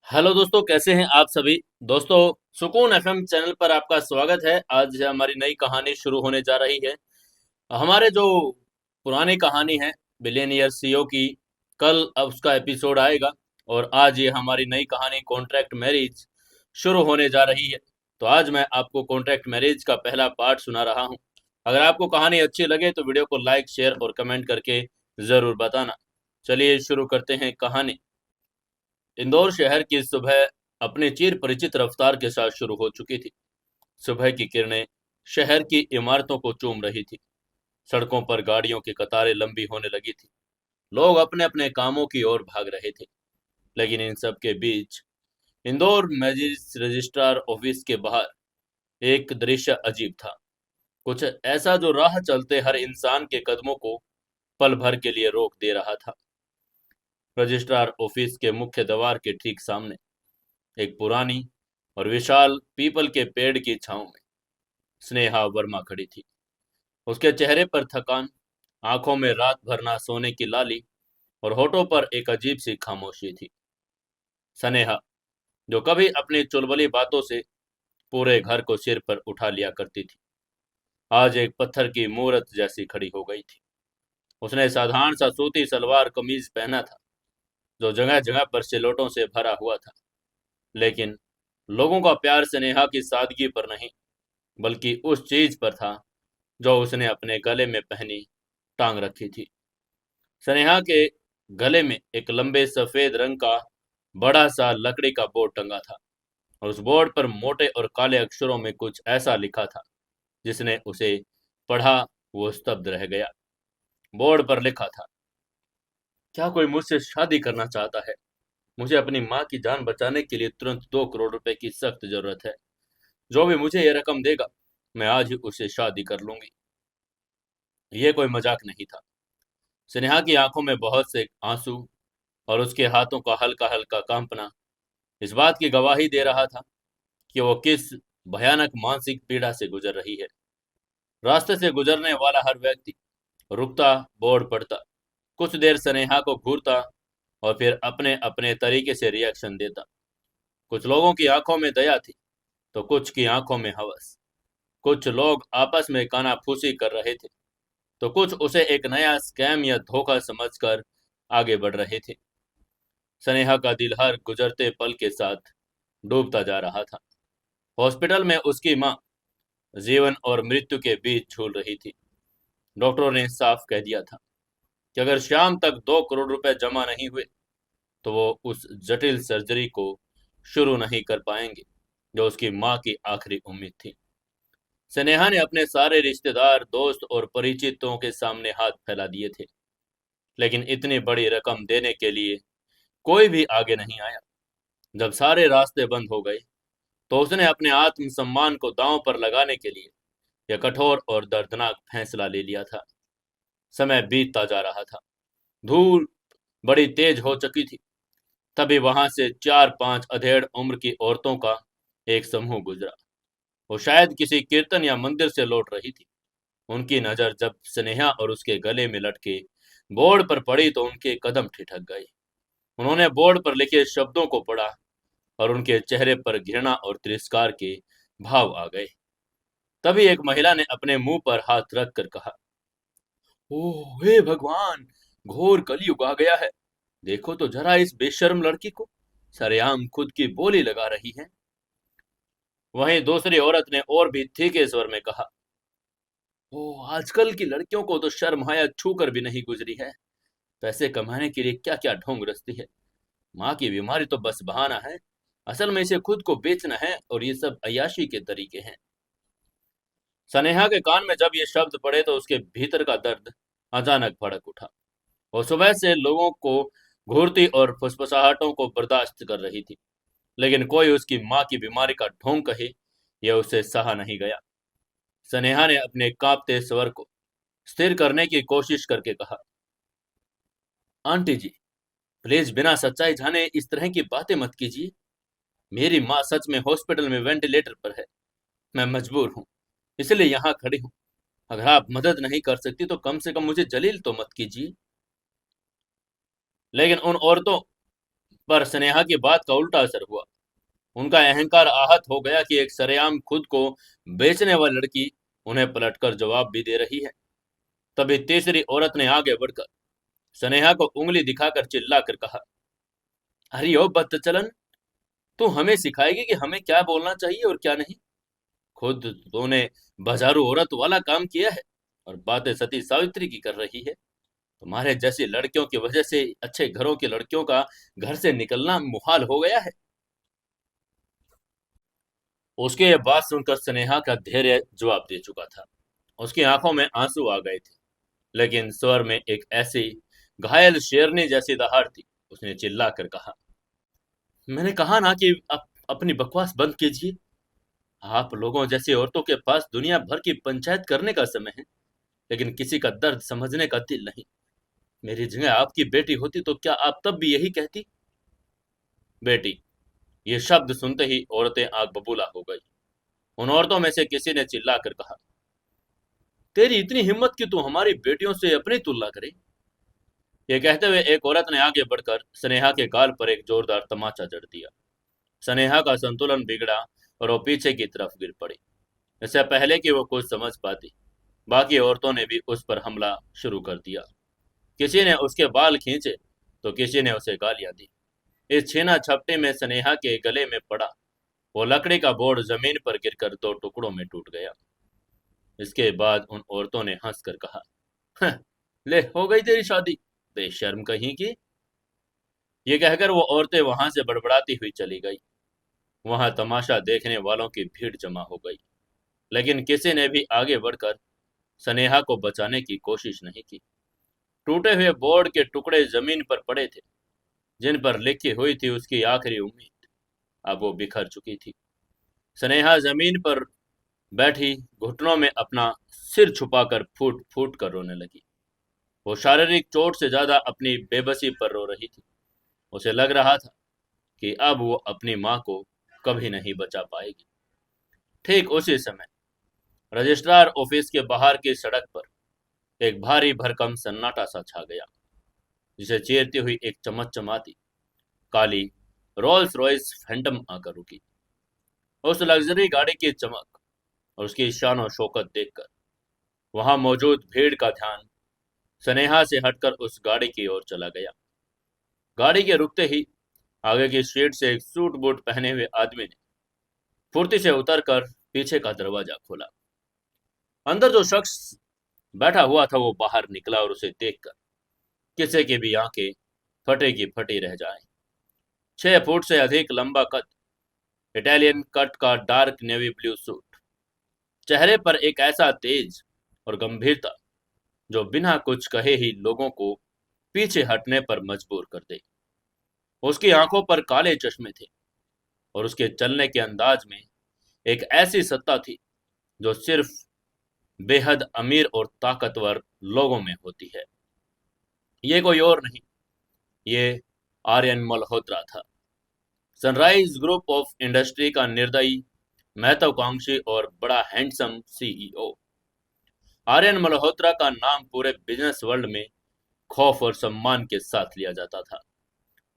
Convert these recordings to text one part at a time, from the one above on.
Hello दोस्तों, कैसे हैं आप सभी। दोस्तों, सुकून एफएम चैनल पर आपका स्वागत है। आज हमारी नई कहानी शुरू होने जा रही है। हमारे जो पुरानी कहानी है बिलियनियर सीईओ की, कल अब उसका एपिसोड आएगा और आज ये हमारी नई कहानी कॉन्ट्रैक्ट मैरिज शुरू होने जा रही है। तो आज मैं आपको कॉन्ट्रैक्ट मैरिज का पहला पार्ट सुना रहा हूँ। अगर आपको कहानी अच्छी लगे तो वीडियो को लाइक, शेयर और कमेंट करके ज़रूर बताना। चलिए शुरू करते हैं कहानी। इंदौर शहर की सुबह अपनी चिर परिचित रफ्तार के साथ शुरू हो चुकी थी। सुबह की किरणें शहर की इमारतों को चूम रही थी। सड़कों पर गाड़ियों की कतारें लंबी होने लगी थी। लोग अपने अपने कामों की ओर भाग रहे थे। लेकिन इन सब के बीच इंदौर मैजिस्ट्रेट रजिस्ट्रार ऑफिस के बाहर एक दृश्य अजीब था। कुछ ऐसा जो राह चलते हर इंसान के कदमों को पल भर के लिए रोक दे रहा था। रजिस्ट्रार ऑफिस के मुख्य द्वार के ठीक सामने एक पुरानी और विशाल पीपल के पेड़ की छांव में स्नेहा वर्मा खड़ी थी। उसके चेहरे पर थकान, आंखों में रात भर ना सोने की लाली और होठों पर एक अजीब सी खामोशी थी। स्नेहा, जो कभी अपनी चुलबुली बातों से पूरे घर को सिर पर उठा लिया करती थी, आज एक पत्थर की मूरत जैसी खड़ी हो गई थी। उसने साधारण सा सूती सलवार कमीज पहना था, जो जगह जगह पर सिलोटों से भरा हुआ था। लेकिन लोगों का प्यार स्नेहा की सादगी पर नहीं, बल्कि उस चीज पर था जो उसने अपने गले में पहनी टांग रखी थी। स्नेहा के गले में एक लंबे सफेद रंग का बड़ा सा लकड़ी का बोर्ड टंगा था और उस बोर्ड पर मोटे और काले अक्षरों में कुछ ऐसा लिखा था। जिसने उसे पढ़ा वो स्तब्ध रह गया। बोर्ड पर लिखा था, क्या कोई मुझसे शादी करना चाहता है? मुझे अपनी माँ की जान बचाने के लिए तुरंत 2 करोड़ रुपए की सख्त जरूरत है। जो भी मुझे ये रकम देगा, मैं आज ही उससे शादी कर लूंगी। ये कोई मजाक नहीं था। स्नेहा की आंखों में बहुत से आंसू और उसके हाथों का हल्का हल्का कांपना इस बात की गवाही दे रहा था कि वो किस भयानक मानसिक पीड़ा से गुजर रही है। रास्ते से गुजरने वाला हर व्यक्ति रुकता, बोर्ड पढ़ता, कुछ देर स्नेहा को घूरता और फिर अपने अपने तरीके से रिएक्शन देता। कुछ लोगों की आंखों में दया थी, तो कुछ की आंखों में हवस। कुछ लोग आपस में कानाफूसी कर रहे थे, तो कुछ उसे एक नया स्कैम या धोखा समझकर आगे बढ़ रहे थे। स्नेहा का दिल हर गुजरते पल के साथ डूबता जा रहा था। हॉस्पिटल में उसकी मां जीवन और मृत्यु के बीच झूल रही थी। डॉक्टरों ने साफ कह दिया था कि अगर शाम तक 2 करोड़ रुपए जमा नहीं हुए तो वो उस जटिल सर्जरी को शुरू नहीं कर पाएंगे जो उसकी मां की आखिरी उम्मीद थी। स्नेहा ने अपने सारे रिश्तेदार, दोस्त और परिचितों के सामने हाथ फैला दिए थे, लेकिन इतनी बड़ी रकम देने के लिए कोई भी आगे नहीं आया। जब सारे रास्ते बंद हो गए तो उसने अपने आत्मसम्मान को दांव पर लगाने के लिए यह कठोर और दर्दनाक फैसला ले लिया था। समय बीतता जा रहा था। धूल बड़ी तेज हो चुकी थी। तभी वहां से 4-5 अधेड़ उम्र की औरतों का एक समूह गुजरा। वो शायद किसी कीर्तन या मंदिर से लौट रही थी। उनकी नजर जब स्नेहा और उसके गले में लटके बोर्ड पर पड़ी तो उनके कदम ठिठक गए। उन्होंने बोर्ड पर लिखे शब्दों को पढ़ा और उनके चेहरे पर घृणा और तिरस्कार के भाव आ गए। तभी एक महिला ने अपने मुंह पर हाथ रख कर कहा, ओह हे भगवान, घोर कलयुग आ गया है। देखो तो जरा इस बेशर्म लड़की को, सरेआम खुद की बोली लगा रही है। वहीं दूसरी औरत ने और भी तीखे स्वर में कहा, ओह आजकल की लड़कियों को तो शर्म हाया छू कर भी नहीं गुजरी है। पैसे कमाने के लिए क्या क्या ढोंग रचती है। माँ की बीमारी तो बस बहाना है, असल में इसे खुद को बेचना है और ये सब अय्याशी के तरीके हैं। सनेहा के कान में जब ये शब्द पड़े तो उसके भीतर का दर्द अचानक भड़क उठा। वो सुबह से लोगों को घूरती और फुसफुसाहटों को बर्दाश्त कर रही थी, लेकिन कोई उसकी माँ की बीमारी का ढोंग कहे यह उससे सहा नहीं गया। सनेहा ने अपने कांपते स्वर को स्थिर करने की कोशिश करके कहा, आंटी जी, प्लीज बिना सच्चाई जाने इस तरह की बातें मत कीजिए। मेरी माँ सच में हॉस्पिटल में वेंटिलेटर पर है। मैं मजबूर हूँ, इसलिए यहाँ खड़ी हूँ। अगर आप मदद नहीं कर सकती तो कम से कम मुझे जलील तो मत कीजिए। लेकिन उन औरतों पर स्नेहा की बात का उल्टा असर हुआ। उनका अहंकार आहत हो गया कि एक सरेआम खुद को बेचने वाली लड़की उन्हें पलटकर जवाब भी दे रही है। तभी तीसरी औरत ने आगे बढ़कर स्नेहा को उंगली दिखाकर चिल्ला कर कहा, अरे ओ बदचलन, तू हमें सिखाएगी कि हमें क्या बोलना चाहिए और क्या नहीं। खुद तूने बाजारू औरत वाला काम किया है और बातें सती सावित्री की कर रही है। तुम्हारे जैसी लड़कियों की वजह से अच्छे घरों की लड़कियों का घर से निकलना मुहाल हो गया है। उसके ये बात सुनकर स्नेहा का धैर्य जवाब दे चुका था। उसकी आंखों में आंसू आ गए थे, लेकिन स्वर में एक ऐसी घायल शेरनी जैसी दहाड़ थी। उसने चिल्ला कर कहा, मैंने कहा ना कि अपनी बकवास बंद कीजिए। आप लोगों जैसी औरतों के पास दुनिया भर की पंचायत करने का समय है, लेकिन किसी का दर्द समझने का दिल नहीं। मेरी जगह आपकी बेटी होती तो क्या आप तब भी यही कहती? बेटी, ये शब्द सुनते ही औरतें आग बबूला हो गई। उन औरतों में से किसी ने चिल्लाकर कहा, तेरी इतनी हिम्मत कि तू हमारी बेटियों से अपनी तुलना करे। ये कहते हुए एक औरत ने आगे बढ़कर स्नेहा के गाल पर एक जोरदार तमाचा जड़ दिया। स्नेहा का संतुलन बिगड़ा और वो पीछे की तरफ गिर पड़ी। इससे पहले कि वो कुछ समझ पाती, बाकी औरतों ने भी उस पर हमला शुरू कर दिया। किसी ने उसके बाल खींचे तो किसी ने उसे गालियां दी। इस छीना झपटी में स्नेहा के गले में पड़ा वो लकड़ी का बोर्ड जमीन पर गिरकर दो टुकड़ों में टूट गया। इसके बाद उन औरतों ने हंसकर कहा, "हं, ले हो गई तेरी शादी, बेशर्म कहीं की।" ये कहकर वो औरतें वहां से बड़बड़ाती हुई चली गई। वहां तमाशा देखने वालों की भीड़ जमा हो गई, लेकिन किसी ने भी आगे बढ़कर स्नेहा को बचाने की कोशिश नहीं की। टूटे हुए बोर्ड के टुकड़े जमीन पर पड़े थे, जिन पर लिखी हुई थी उसकी आखिरी उम्मीद। अब वो बिखर चुकी थी। स्नेहा जमीन पर बैठी घुटनों में अपना सिर छुपाकर फूट फूट कर रोने लगी। वो शारीरिक चोट से ज्यादा अपनी बेबसी पर रो रही थी। उसे लग रहा था कि अब वो अपनी माँ को कभी नहीं बचा पाएगी। ठीक उसी समय रजिस्ट्रार ऑफिस के बाहर की सड़क पर एक भारी भरकम सन्नाटा सा छा गया, जिसे चीरती हुई एक चमचमाती काली रोल्स रॉयस फैंटम आकर रुकी। उस लग्जरी गाड़ी की चमक और उसकी शान और शौकत देखकर वहां मौजूद भीड़ का ध्यान स्नेहा से हटकर उस गाड़ी की ओर चला गया। गाड़ी के रुकते ही आगे की सीट से एक सूट बूट पहने हुए आदमी ने फुर्ती से उतरकर पीछे का दरवाजा खोला। अंदर जो शख्स बैठा हुआ था वो बाहर निकला और उसे देखकर किसी की भी आंखें फटे की फटी रह जाए। 6 फुट से अधिक लंबा कद, इटालियन कट का डार्क नेवी ब्लू सूट, चेहरे पर एक ऐसा तेज और गंभीरता जो बिना कुछ कहे ही लोगों को पीछे हटने पर मजबूर कर दे। उसकी आंखों पर काले चश्मे थे और उसके चलने के अंदाज में एक ऐसी सत्ता थी जो सिर्फ बेहद अमीर और ताकतवर लोगों में होती है। ये कोई और नहीं, ये आर्यन मल्होत्रा था। सनराइज ग्रुप ऑफ इंडस्ट्री का निर्दयी, महत्वाकांक्षी और बड़ा हैंडसम सीईओ। आर्यन मल्होत्रा का नाम पूरे बिजनेस वर्ल्ड में खौफ और सम्मान के साथ लिया जाता था।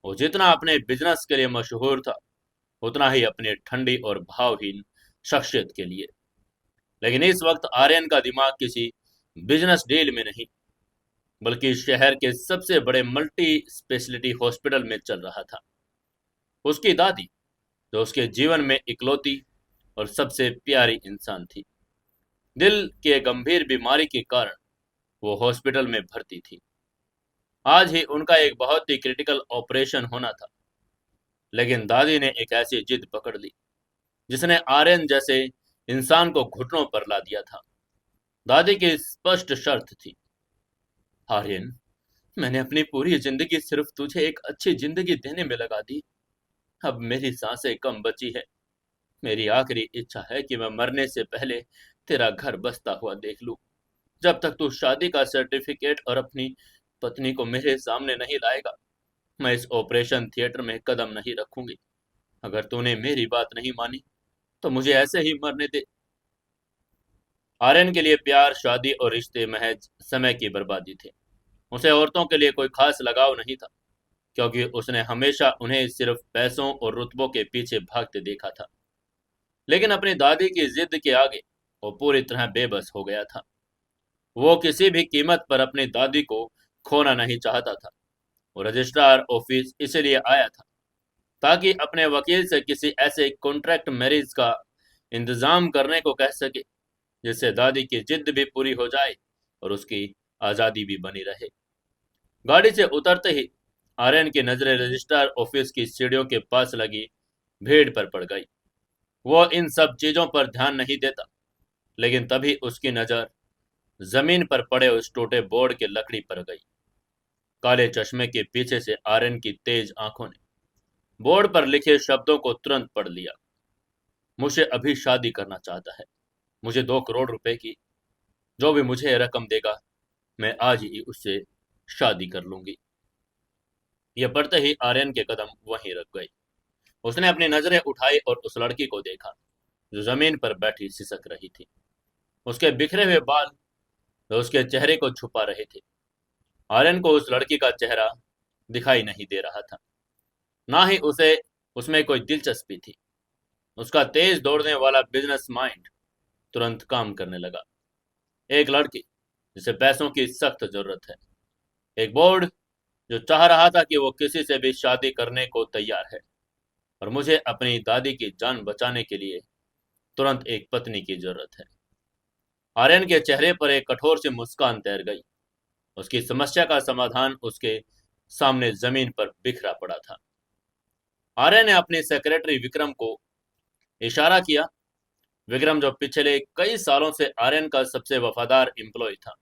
वो जितना अपने बिजनेस के लिए मशहूर था, उतना ही अपनी ठंडी और भावहीन शख्सियत के लिए। लेकिन इस वक्त आर्यन का दिमाग किसी बिजनेस डील में नहीं, बल्कि शहर के सबसे बड़े मल्टी स्पेशलिटी हॉस्पिटल में चल रहा था। उसकी दादी, जो उसके जीवन में इकलौती और सबसे प्यारी इंसान थी, दिल के गंभीर बीमारी के कारण वो हॉस्पिटल में भर्ती थी। आज ही उनका एक बहुत ही क्रिटिकल ऑपरेशन होना था, लेकिन दादी ने एक ऐसी जिद पकड़ ली जिसने आर्यन जैसे इंसान को घुटनों पर ला दिया था। दादी की स्पष्ट शर्त थी, आर्यन, मैंने अपनी पूरी जिंदगी सिर्फ तुझे एक अच्छी जिंदगी देने में लगा दी। अब मेरी सांसें कम बची है। मेरी आखिरी इच्छा है कि मैं मरने से पहले तेरा घर बसता हुआ देख लूं। जब तक तू शादी का सर्टिफिकेट और अपनी पत्नी को मेरे सामने नहीं लाएगा, मैं इस ऑपरेशन थिएटर में कदम नहीं रखूंगी। अगर तूने मेरी बात नहीं मानी तो मुझे ऐसे ही मरने दे। आर्यन के लिए प्यार, शादी और रिश्ते महज समय की बर्बादी थे। उसे औरतों के लिए कोई खास लगाव नहीं था, क्योंकि उसने हमेशा उन्हें सिर्फ पैसों और रुतबों के पीछे भागते देखा था। लेकिन अपनी दादी की जिद के आगे वो पूरी तरह बेबस हो गया था। वो किसी भी कीमत पर अपनी दादी को खोना नहीं चाहता था। वो रजिस्ट्रार ऑफिस इसलिए आया था ताकि अपने वकील से किसी ऐसे कॉन्ट्रैक्ट मैरिज का इंतजाम करने को कह सके जिससे दादी की जिद भी पूरी हो जाए और उसकी आज़ादी भी बनी रहे। गाड़ी से उतरते ही आर्यन की नजरें रजिस्ट्रार ऑफिस की सीढ़ियों के पास लगी भीड़ पर पड़ गई। वो इन सब चीजों पर ध्यान नहीं देता, लेकिन तभी उसकी नजर जमीन पर पड़े उस टूटे बोर्ड के लकड़ी पर गई। काले चश्मे के पीछे से आर्यन की तेज आंखों ने बोर्ड पर लिखे शब्दों को तुरंत पढ़ लिया। मुझे अभी शादी करना चाहता है। मुझे 2 करोड़ रुपए की जो भी मुझे रकम देगा, मैं आज ही उससे शादी कर लूंगी। यह पढ़ते ही आर्यन के कदम वहीं रुक गए। उसने अपनी नजरें उठाई और उस लड़की को देखा जो जमीन पर बैठी सिसक रही थी। उसके बिखरे हुए बाल उसके चेहरे को छुपा रहे थे। आर्यन को उस लड़की का चेहरा दिखाई नहीं दे रहा था, ना ही उसे उसमें कोई दिलचस्पी थी। उसका तेज दौड़ने वाला बिजनेस माइंड तुरंत काम करने लगा। एक लड़की जिसे पैसों की सख्त जरूरत है, एक बोर्ड जो चाह रहा था कि वो किसी से भी शादी करने को तैयार है, और मुझे अपनी दादी की जान बचाने के लिए तुरंत एक पत्नी की जरूरत है। आर्यन के चेहरे पर एक कठोर सी मुस्कान तैर गई। उसकी समस्या का समाधान उसके सामने जमीन पर बिखरा पड़ा था। आर्यन ने अपनी सेक्रेटरी विक्रम को इशारा किया। विक्रम जो पिछले कई सालों से आर्यन का सबसे वफादार एम्प्लॉय था,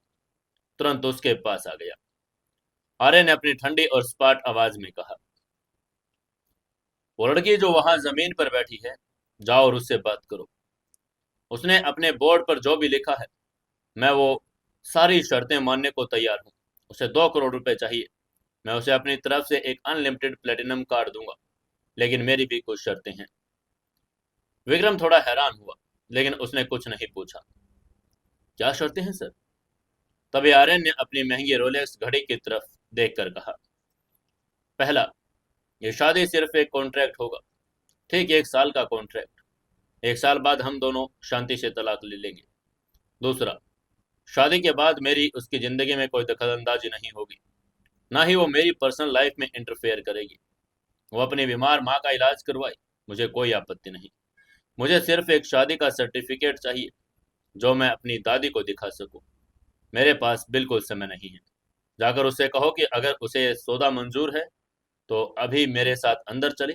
तुरंत उसके पास आ गया। आर्यन ने अपनी ठंडी और स्पाट आवाज में कहा, वो लड़की जो वहां जमीन पर बैठी है, जाओ और उससे बात करो। उसने अपने बोर्ड पर जो भी लिखा है, मैं वो सारी शर्तें मानने को तैयार हूँ। उसे 2 करोड़ रुपए चाहिए। मैं उसे अपनी तरफ से एक अनलिमिटेड प्लेटिनम कार्ड दूंगा, लेकिन मेरी भी कुछ शर्तें हैं। विक्रम थोड़ा हैरान हुआ, लेकिन उसने कुछ नहीं पूछा। क्या शर्तें हैं सर? तभी आर्यन ने अपनी महंगी रोलेक्स घड़ी की तरफ देखकर कहा, पहला, ये शादी सिर्फ एक कॉन्ट्रैक्ट होगा, ठीक 1 साल का कॉन्ट्रैक्ट। 1 साल बाद हम दोनों शांति से तलाक ले लेंगे। दूसरा, शादी के बाद मेरी उसकी जिंदगी में कोई दखलंदाजी नहीं होगी, ना ही वो मेरी पर्सनल लाइफ में इंटरफेयर करेगी। वो अपनी बीमार माँ का इलाज करवाए, मुझे कोई आपत्ति नहीं। मुझे सिर्फ एक शादी का सर्टिफिकेट चाहिए जो मैं अपनी दादी को दिखा सकूं। मेरे पास बिल्कुल समय नहीं है। जाकर उससे कहो कि अगर उसे सौदा मंजूर है तो अभी मेरे साथ अंदर चले।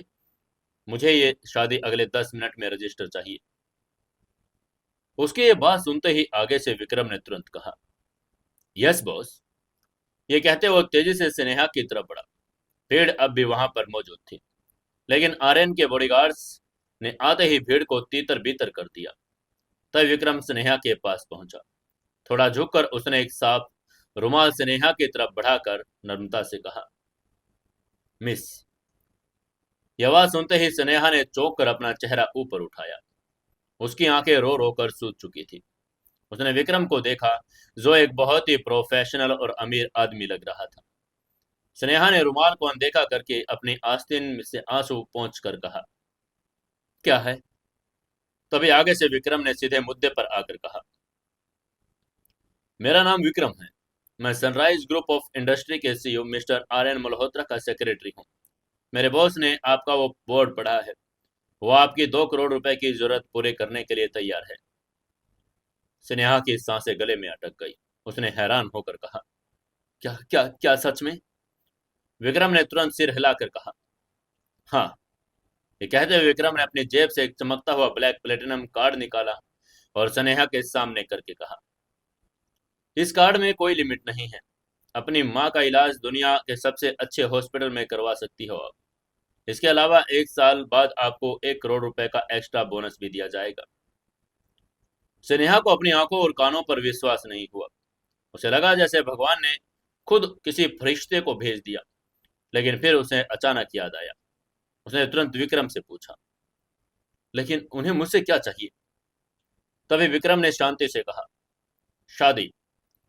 मुझे ये शादी अगले 10 मिनट में रजिस्टर चाहिए। उसकी ये बात सुनते ही आगे से विक्रम ने तुरंत कहा, यस बॉस। ये कहते वो तेजी से स्नेहा की तरफ बढ़ा। भीड़ अब भी वहां पर मौजूद थी, लेकिन आर्यन के बॉडीगार्ड्स ने आते ही भीड़ को तीतर बीतर कर दिया। तब विक्रम स्नेहा के पास पहुंचा। थोड़ा झुककर उसने एक साफ रुमाल स्नेहा की तरफ बढ़ाकर नम्रता से कहा, मिस। यह आवाज सुनते ही स्नेहा ने चौंक कर अपना चेहरा ऊपर उठाया। उसकी आंखें रो रो कर सूज चुकी थी। उसने विक्रम को देखा जो एक बहुत ही प्रोफेशनल और अमीर आदमी लग रहा था। स्नेहा ने रुमाल को अनदेखा करके अपनी आस्तीन से आंसू पोंछ कर कहा, क्या है? तभी आगे से विक्रम ने सीधे मुद्दे पर आकर कहा, मेरा नाम विक्रम है। मैं सनराइज ग्रुप ऑफ इंडस्ट्री के सीईओ मिस्टर आर्यन मल्होत्रा का सेक्रेटरी हूँ। मेरे बॉस ने आपका वो बोर्ड पढ़ा है। वो आपकी 2 करोड़ रुपए की जरूरत पूरे करने के लिए तैयार है। स्नेहा की सांसें गले में अटक गई। उसने हैरान होकर कहा, क्या क्या क्या सच में? विक्रम ने तुरंत सिर हिलाकर कहा, हाँ। ये कहते हुए विक्रम ने अपनी जेब से एक चमकता हुआ ब्लैक प्लेटिनम कार्ड निकाला और स्नेहा के सामने करके कहा, इस कार्ड में कोई लिमिट नहीं है। अपनी माँ का इलाज दुनिया के सबसे अच्छे हॉस्पिटल में करवा सकती हो आप। इसके अलावा 1 साल बाद आपको 1 करोड़ रुपए का एक्स्ट्रा बोनस भी दिया जाएगा। स्नेहा को अपनी आंखों और कानों पर विश्वास नहीं हुआ। उसे लगा जैसे भगवान ने खुद किसी फरिश्ते को भेज दिया। लेकिन फिर उसे अचानक याद आया। उसने तुरंत विक्रम से पूछा, लेकिन उन्हें मुझसे क्या चाहिए? तभी विक्रम ने शांति से कहा, शादी।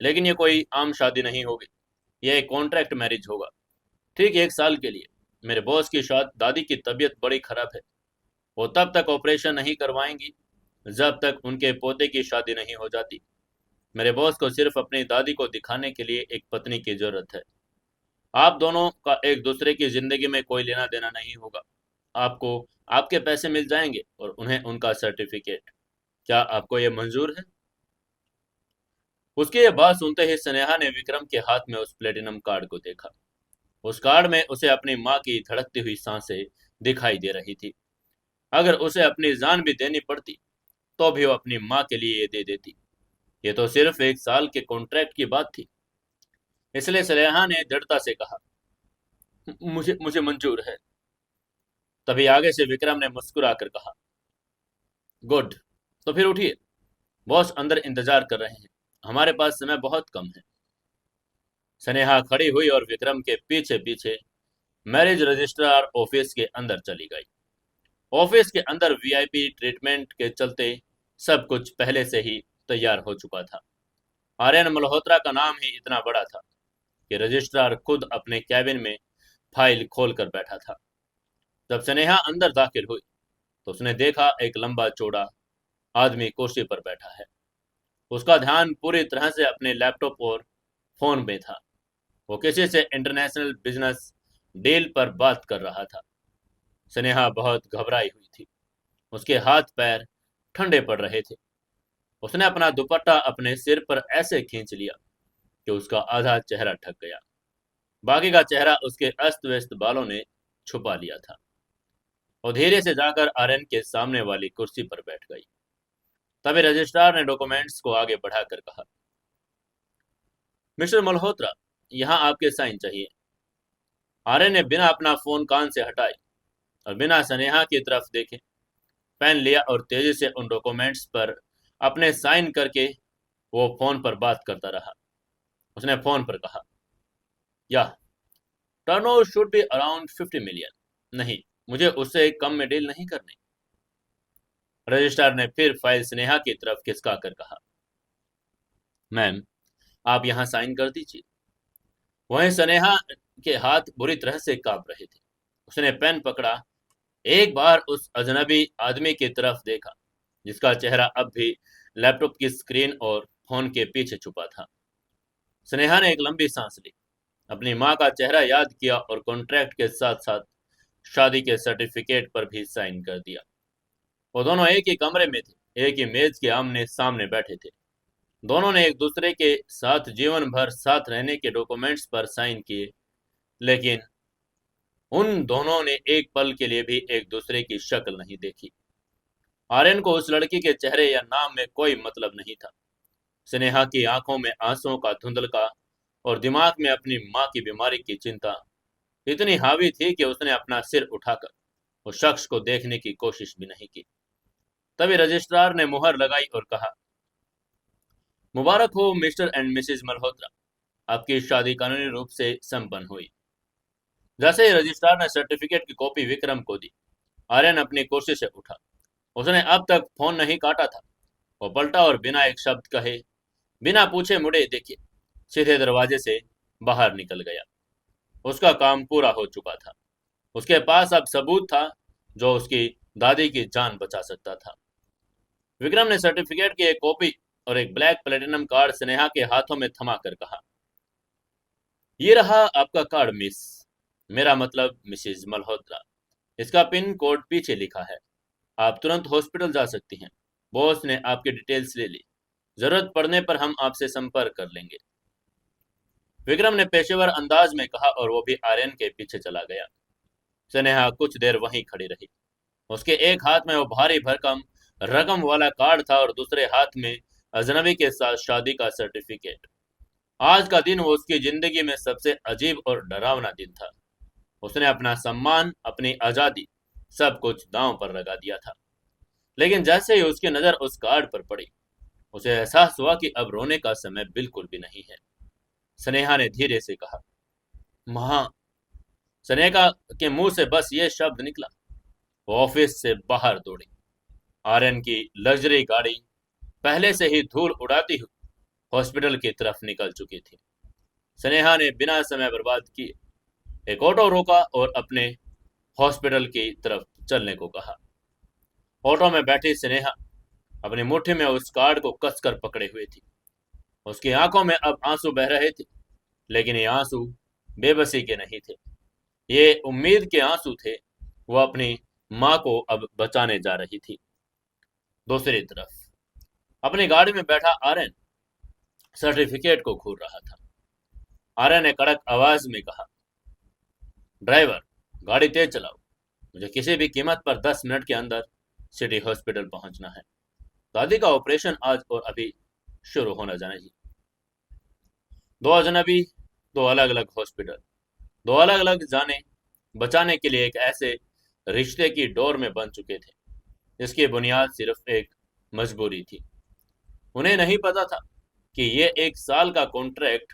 लेकिन ये कोई आम शादी नहीं होगी। यह एक कॉन्ट्रैक्ट मैरिज होगा। ठीक 1 साल के लिए। मेरे बॉस की दादी की तबीयत बड़ी खराब है। वो तब तक ऑपरेशन नहीं करवाएंगी जब तक उनके पोते की शादी नहीं हो जाती। मेरे बॉस को सिर्फ अपनी दादी को दिखाने के लिए एक पत्नी की जरूरत है। आप दोनों का एक दूसरे की जिंदगी में कोई लेना देना नहीं होगा। आपको आपके पैसे मिल जाएंगे और उन्हें उनका सर्टिफिकेट। क्या आपको ये मंजूर है? उसकी ये बात सुनते ही स्नेहा ने विक्रम के हाथ में उस प्लेटिनम कार्ड को देखा। उस कार्ड में उसे अपनी माँ की धड़कती हुई सांसें दिखाई दे रही थी। अगर उसे अपनी जान भी देनी पड़ती तो भी वो अपनी माँ के लिए ये दे देती। ये तो सिर्फ 1 साल के कॉन्ट्रैक्ट की बात थी। इसलिए स्नेहा ने दृढ़ता से कहा, मुझे मुझे मंजूर है। तभी आगे से विक्रम ने मुस्कुराकर कहा, गुड। तो फिर उठिए, बॉस अंदर इंतजार कर रहे हैं। हमारे पास समय बहुत कम है। स्नेहा खड़ी हुई और विक्रम के पीछे पीछे मैरिज रजिस्ट्रार ऑफिस के अंदर चली गई। ऑफिस के अंदर वीआईपी ट्रीटमेंट के चलते सब कुछ पहले से ही तैयार हो चुका था। आर्यन मल्होत्रा का नाम ही इतना बड़ा था कि रजिस्ट्रार खुद अपने कैबिन में फाइल खोल कर बैठा था। जब स्नेहा अंदर दाखिल हुई तो उसने देखा एक लंबा चौड़ा आदमी कुर्सी पर बैठा है। उसका ध्यान पूरी तरह से अपने लैपटॉप और फोन में था। वो किसी से इंटरनेशनल बिजनेस डील पर बात कर रहा था। स्नेहा बहुत घबराई हुई थी। उसके हाथ पैर ठंडे पड़ रहे थे। उसने अपना दुपट्टा अपने सिर पर ऐसे खींच लिया कि उसका आधा चेहरा ढक गया। बाकी का चेहरा उसके अस्त व्यस्त बालों ने छुपा लिया था। वो धीरे से जाकर आर्यन के सामने वाली कुर्सी पर बैठ गई। तभी रजिस्ट्रार ने डॉक्यूमेंट्स को आगे बढ़ाकर कहा, मिस्टर मल्होत्रा, यहाँ आपके साइन चाहिए। आर्यन ने बिना अपना फोन कान से हटाए और बिना स्नेहा की तरफ देखे पेन लिया और तेजी से उन डॉक्यूमेंट्स पर अपने साइन करके वो फोन पर बात करता रहा। उसने फोन पर कहा, या turnover should be around 50 million. नहीं, मुझे उससे कम में डील नहीं करनी। रजिस्ट्रार ने फिर फाइल स्नेहा की तरफ खिसका कर कहा, मैम, आप यहाँ साइन कर दीजिए। वहीं स्नेहा के हाथ बुरी तरह से कांप रहे थे। उसने पेन पकड़ा, एक बार उस अजनबी आदमी की तरफ देखा जिसका चेहरा अब भी लैपटॉप की स्क्रीन और फोन के पीछे छुपा था। स्नेहा ने एक लंबी सांस ली, अपनी माँ का चेहरा याद किया और कॉन्ट्रैक्ट के साथ साथ शादी के सर्टिफिकेट पर भी साइन कर दिया। वो दोनों एक ही कमरे में थे, एक ही मेज के आमने सामने बैठे थे। दोनों ने एक दूसरे के साथ जीवन भर साथ रहने के डॉक्यूमेंट्स पर साइन किए, लेकिन उन दोनों ने एक पल के लिए भी एक दूसरे की शक्ल नहीं देखी। आर्यन को उस लड़की के चेहरे या नाम में कोई मतलब नहीं था। स्नेहा की आंखों में आंसुओं का धुंधलका और दिमाग में अपनी माँ की बीमारी की चिंता इतनी हावी थी कि उसने अपना सिर उठाकर उस शख्स को देखने की कोशिश भी नहीं की। तभी रजिस्ट्रार ने मुहर लगाई और कहा, मुबारक हो मिस्टर एंड मिसेज मल्होत्रा, आपकी शादी कानूनी रूप से संपन्न हुई। जैसे ही रजिस्ट्रार ने सर्टिफिकेट की कॉपी विक्रम को दी, आर्यन अपनी कुर्सी से उठा। उसने अब तक फोन नहीं काटा था। वो पलटा और बिना एक शब्द कहे, बिना पूछे मुड़े देखे सीधे दरवाजे से बाहर निकल गया। उसका काम पूरा हो चुका था। उसके पास अब सबूत था जो उसकी दादी की जान बचा सकता था। विक्रम ने सर्टिफिकेट की एक कॉपी और एक ब्लैक प्लेटिनम कार्ड स्नेहा के हाथों में थमा कर कहा, ये रहा आपका कार्ड मिस, मेरा मतलब मिसेज मल्होत्रा। इसका पिन कोड पीछे लिखा है। आप तुरंत हॉस्पिटल जा सकती हैं। बॉस ने आपकी डिटेल्स ले ली। जरूरत पड़ने पर हम आपसे संपर्क कर लेंगे। विक्रम ने पेशेवर अंदाज में कहा और वो भी आर्यन के पीछे चला गया। स्नेहा कुछ देर वहीं खड़ी रही। उसके एक हाथ में वो भारी भरकम रकम वाला कार्ड था और दूसरे हाथ में अजनबी के साथ शादी का सर्टिफिकेट। आज का दिन वो उसकी जिंदगी में सबसे अजीब और डरावना दिन था। उसने अपना सम्मान, अपनी आजादी, सब कुछ दांव पर लगा दिया था। लेकिन जैसे ही उसकी नजर उस कार्ड पर पड़ी, उसे एहसास हुआ कि अब रोने का समय बिल्कुल भी नहीं है। स्नेहा ने धीरे से कहा, मां। स्नेहा के मुंह से बस ये शब्द निकला। वो ऑफिस से बाहर दौड़ी। आर्यन की लग्जरी गाड़ी पहले से ही धूल उड़ाती हुई हॉस्पिटल की तरफ निकल चुकी थी। स्नेहा ने बिना समय बर्बाद किए एक ऑटो रोका और अपने हॉस्पिटल की तरफ चलने को कहा। ऑटो में बैठी स्नेहा अपनी मुट्ठी में उस कार्ड को कसकर पकड़े हुए थी। उसकी आंखों में अब आंसू बह रहे थे, लेकिन ये आंसू बेबसी के नहीं थे, ये उम्मीद के आंसू थे। वो अपनी माँ को अब बचाने जा रही थी। दूसरी तरफ अपनी गाड़ी में बैठा आर्यन सर्टिफिकेट को घूर रहा था। आर्यन ने कड़क आवाज में कहा, ड्राइवर, गाड़ी तेज चलाओ। मुझे किसी भी कीमत पर 10 मिनट के अंदर सिटी हॉस्पिटल पहुंचना है। दादी का ऑपरेशन आज और अभी शुरू होना जाना चाहिए। दो अजनबी, दो अलग अलग हॉस्पिटल, दो अलग अलग जाने बचाने के लिए एक ऐसे रिश्ते की डोर में बन चुके थे जिसकी बुनियाद सिर्फ एक मजबूरी थी। उन्हें नहीं पता था कि ये 1 साल का कॉन्ट्रैक्ट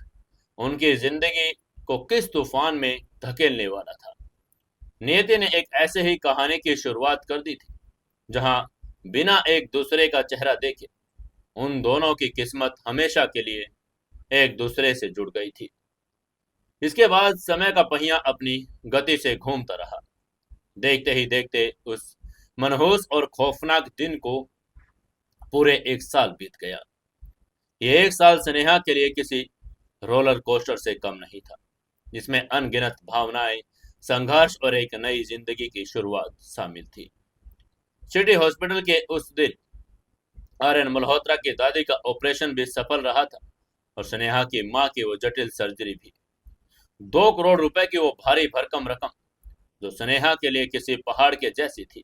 उनकी जिंदगी को किस तूफान में धकेलने वाला था। नियति ने एक ऐसे ही कहानी की शुरुआत कर दी थी जहां बिना एक दूसरे का चेहरा देखे उन दोनों की किस्मत हमेशा के लिए एक दूसरे से जुड़ गई थी। इसके बाद समय का पहिया अपनी गति से घूमता रहा। देखते ही देखते उस मनहूस और खौफनाक दिन को पूरे 1 साल बीत गया। ये 1 साल स्नेहा के लिए किसी रोलर कोस्टर से कम नहीं था, जिसमें अनगिनत भावनाएं, संघर्ष और एक नई जिंदगी की शुरुआत शामिल थी। सिटी हॉस्पिटल के उस दिन आर्यन मल्होत्रा की दादी का ऑपरेशन भी सफल रहा था और स्नेहा की मां की वो जटिल सर्जरी भी। 2 करोड़ रुपए की वो भारी भरकम रकम जो स्नेहा के लिए किसी पहाड़ के जैसी थी,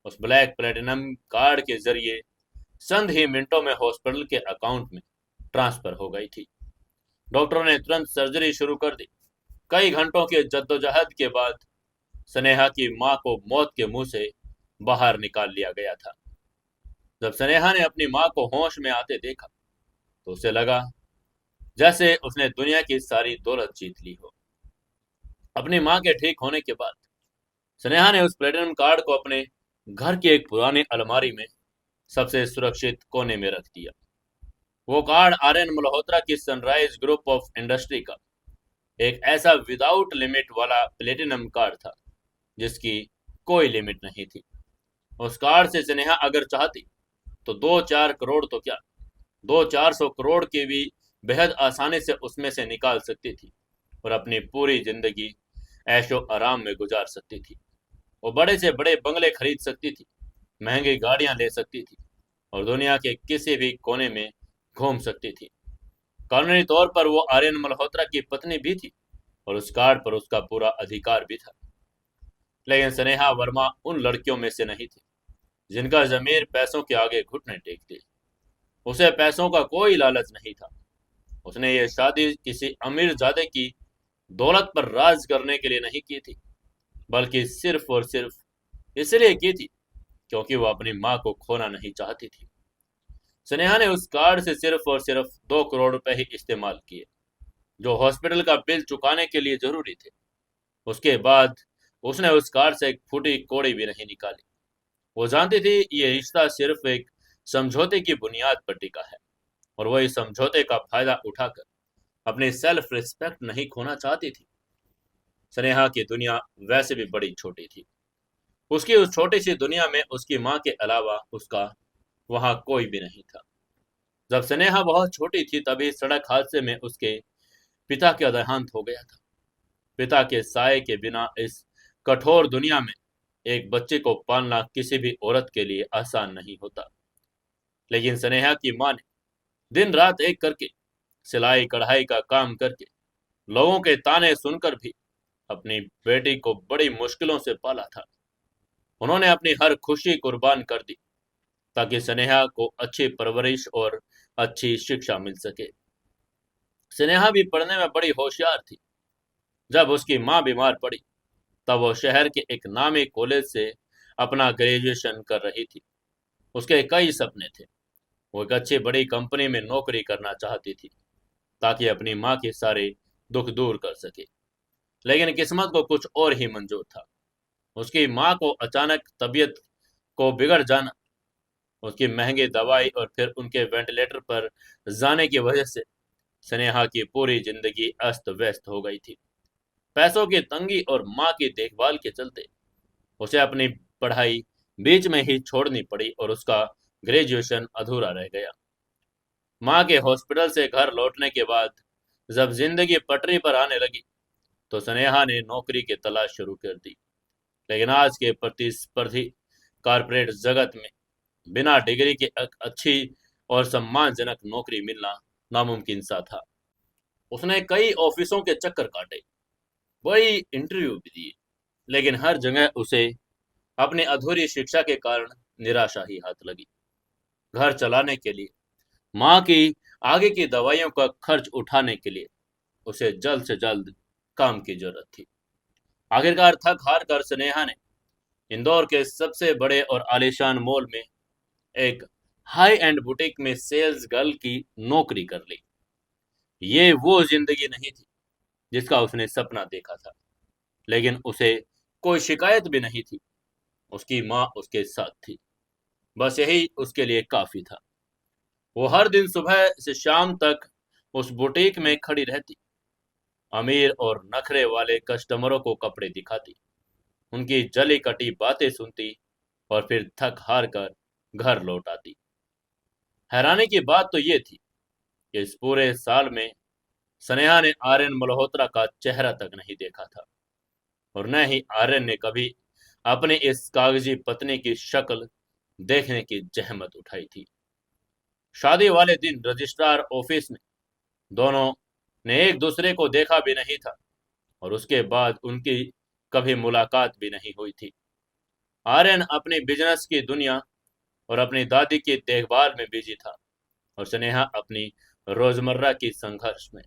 उस ब्लैक प्लेटिनम कार्ड के जरिए चंद ही मिनटों में हॉस्पिटल के अकाउंट में ट्रांसफर हो गई थी। डॉक्टरों ने तुरंत सर्जरी शुरू कर दी। कई घंटों की जद्दोजहद के बाद स्नेहा की मां को मौत के मुंह से बाहर निकाल लिया गया था। जब स्नेहा ने अपनी मां को होश में आते देखा तो उसे लगा जैसे उसने दुनिया की सारी दौलत जीत ली हो। अपनी मां के ठीक होने के बाद स्नेहा ने उस प्लेटिनम कार्ड को अपने घर की एक पुरानी अलमारी में सबसे सुरक्षित कोने में रख दिया। वो कार्ड आर्यन मल्होत्रा की सनराइज ग्रुप ऑफ इंडस्ट्री का एक ऐसा विदाउट लिमिट वाला प्लेटिनम कार्ड था जिसकी कोई लिमिट नहीं थी। उस कार्ड से स्नेहा अगर चाहती तो 2-4 करोड़ तो क्या, 200-400 करोड़ की भी बेहद आसानी से उसमें से निकाल सकती थी और अपनी पूरी जिंदगी ऐशो आराम में गुजार सकती थी। वो बड़े से बड़े बंगले खरीद सकती थी, महंगी गाड़ियां ले सकती थी और दुनिया के किसी भी कोने में घूम सकती थी। कानूनी तौर पर वो आर्यन मल्होत्रा की पत्नी भी थी और उस कार्ड पर उसका पूरा अधिकार भी था। लेकिन स्नेहा वर्मा उन लड़कियों में से नहीं थी जिनका जमीर पैसों के आगे घुटने टेकती। उसे पैसों का कोई लालच नहीं था। उसने ये शादी किसी अमीरजादे की दौलत पर राज करने के लिए नहीं की थी, बल्कि सिर्फ और सिर्फ इसलिए की थी क्योंकि वो अपनी मां को खोना नहीं चाहती थी। स्नेहा ने उस कार्ड से सिर्फ और सिर्फ 2 करोड़ रुपए ही इस्तेमाल किए जो हॉस्पिटल का बिल चुकाने के लिए जरूरी थे। उसके बाद उसने उस कार्ड से एक फूटी कौड़ी भी नहीं निकाली। वो जानती थी ये रिश्ता सिर्फ एक समझौते की बुनियाद पर टिका है और वही समझौते का फायदा उठाकर अपनी सेल्फ रिस्पेक्ट नहीं खोना चाहती थी। स्नेहा की दुनिया वैसे भी बड़ी छोटी थी। उसकी उस छोटी सी दुनिया में उसकी मां के अलावा उसका वहां कोई भी नहीं था। जब स्नेहा बहुत छोटी थी तभी सड़क हादसे में उसके पिता का देहांत हो गया था। पिता के साय के बिना इस कठोर दुनिया में एक बच्चे को पालना किसी भी औरत के लिए आसान नहीं होता। लेकिन स्नेहा की मां ने दिन रात एक करके सिलाई कढ़ाई का काम करके लोगों के ताने सुनकर भी अपनी बेटी को बड़ी मुश्किलों से पाला था। उन्होंने अपनी हर खुशी कुर्बान कर दी ताकि स्नेहा को अच्छी परवरिश और अच्छी शिक्षा मिल सके। स्नेहा भी पढ़ने में बड़ी होशियार थी। जब उसकी मां बीमार पड़ी तब वो शहर के एक नामी कॉलेज से अपना ग्रेजुएशन कर रही थी। उसके कई सपने थे। वो एक अच्छी बड़ी कंपनी में नौकरी करना चाहती थी ताकि अपनी मां के सारे दुख दूर कर सके। लेकिन किस्मत को कुछ और ही मंजूर था। उसकी मां को अचानक तबीयत को बिगड़ जाना, उसकी महंगी दवाई और फिर उनके वेंटिलेटर पर जाने की वजह से स्नेहा की पूरी जिंदगी अस्त व्यस्त हो गई थी। पैसों की तंगी और माँ की देखभाल के चलते उसे अपनी पढ़ाई बीच में ही छोड़नी पड़ी और उसका ग्रेजुएशन अधूरा रह गया। माँ के हॉस्पिटल से घर लौटने के बाद जब जिंदगी पटरी पर आने लगी तो स्नेहा ने नौकरी की तलाश शुरू कर दी। लेकिन आज के प्रतिस्पर्धी कारपोरेट जगत में बिना डिग्री के अच्छी और सम्मानजनक नौकरी मिलना नामुमकिन सा था। उसने कई ऑफिसों के चक्कर काटे, बड़ी इंटरव्यू भी दिए, लेकिन हर जगह उसे अपनी अधूरी शिक्षा के कारण निराशा ही हाथ लगी। घर चलाने के लिए, माँ की आगे की दवाइयों का खर्च उठाने के लिए उसे जल्द से जल्द काम की जरूरत थी। आखिरकार थक हार कर स्नेहा ने इंदौर के सबसे बड़े और आलीशान मॉल में एक हाई एंड बुटीक में सेल्स गर्ल की नौकरी कर ली। ये वो जिंदगी नहीं थी जिसका उसने सपना देखा था, लेकिन उसे कोई शिकायत भी नहीं थी। उसकी माँ उसके साथ थी, बस यही उसके लिए काफी था। वो हर दिन सुबह से शाम तक उस बुटीक में खड़ी रहती, अमीर और नखरे वाले कस्टमरों को कपड़े दिखाती, उनकी जली कटी बातें सुनती और फिर थक हार कर घर लौट आती। हैरानी की बात तो ये थी कि इस पूरे साल में स्नेहा ने आर्यन मल्होत्रा का चेहरा तक नहीं देखा था, और न ही आर्यन ने कभी अपनी इस कागजी पत्नी की शक्ल देखने की जहमत उठाई थी। शादी वाले दिन रजिस्ट्रार ऑफिस में दोनों ने एक दूसरे को देखा भी नहीं था, और उसके बाद उनकी कभी मुलाकात भी नहीं हुई थी। आर्यन अपनी बिजनेस की दुनिया और अपनी दादी की देखभाल में बिजी था, और स्नेहा अपनी रोजमर्रा की संघर्ष में।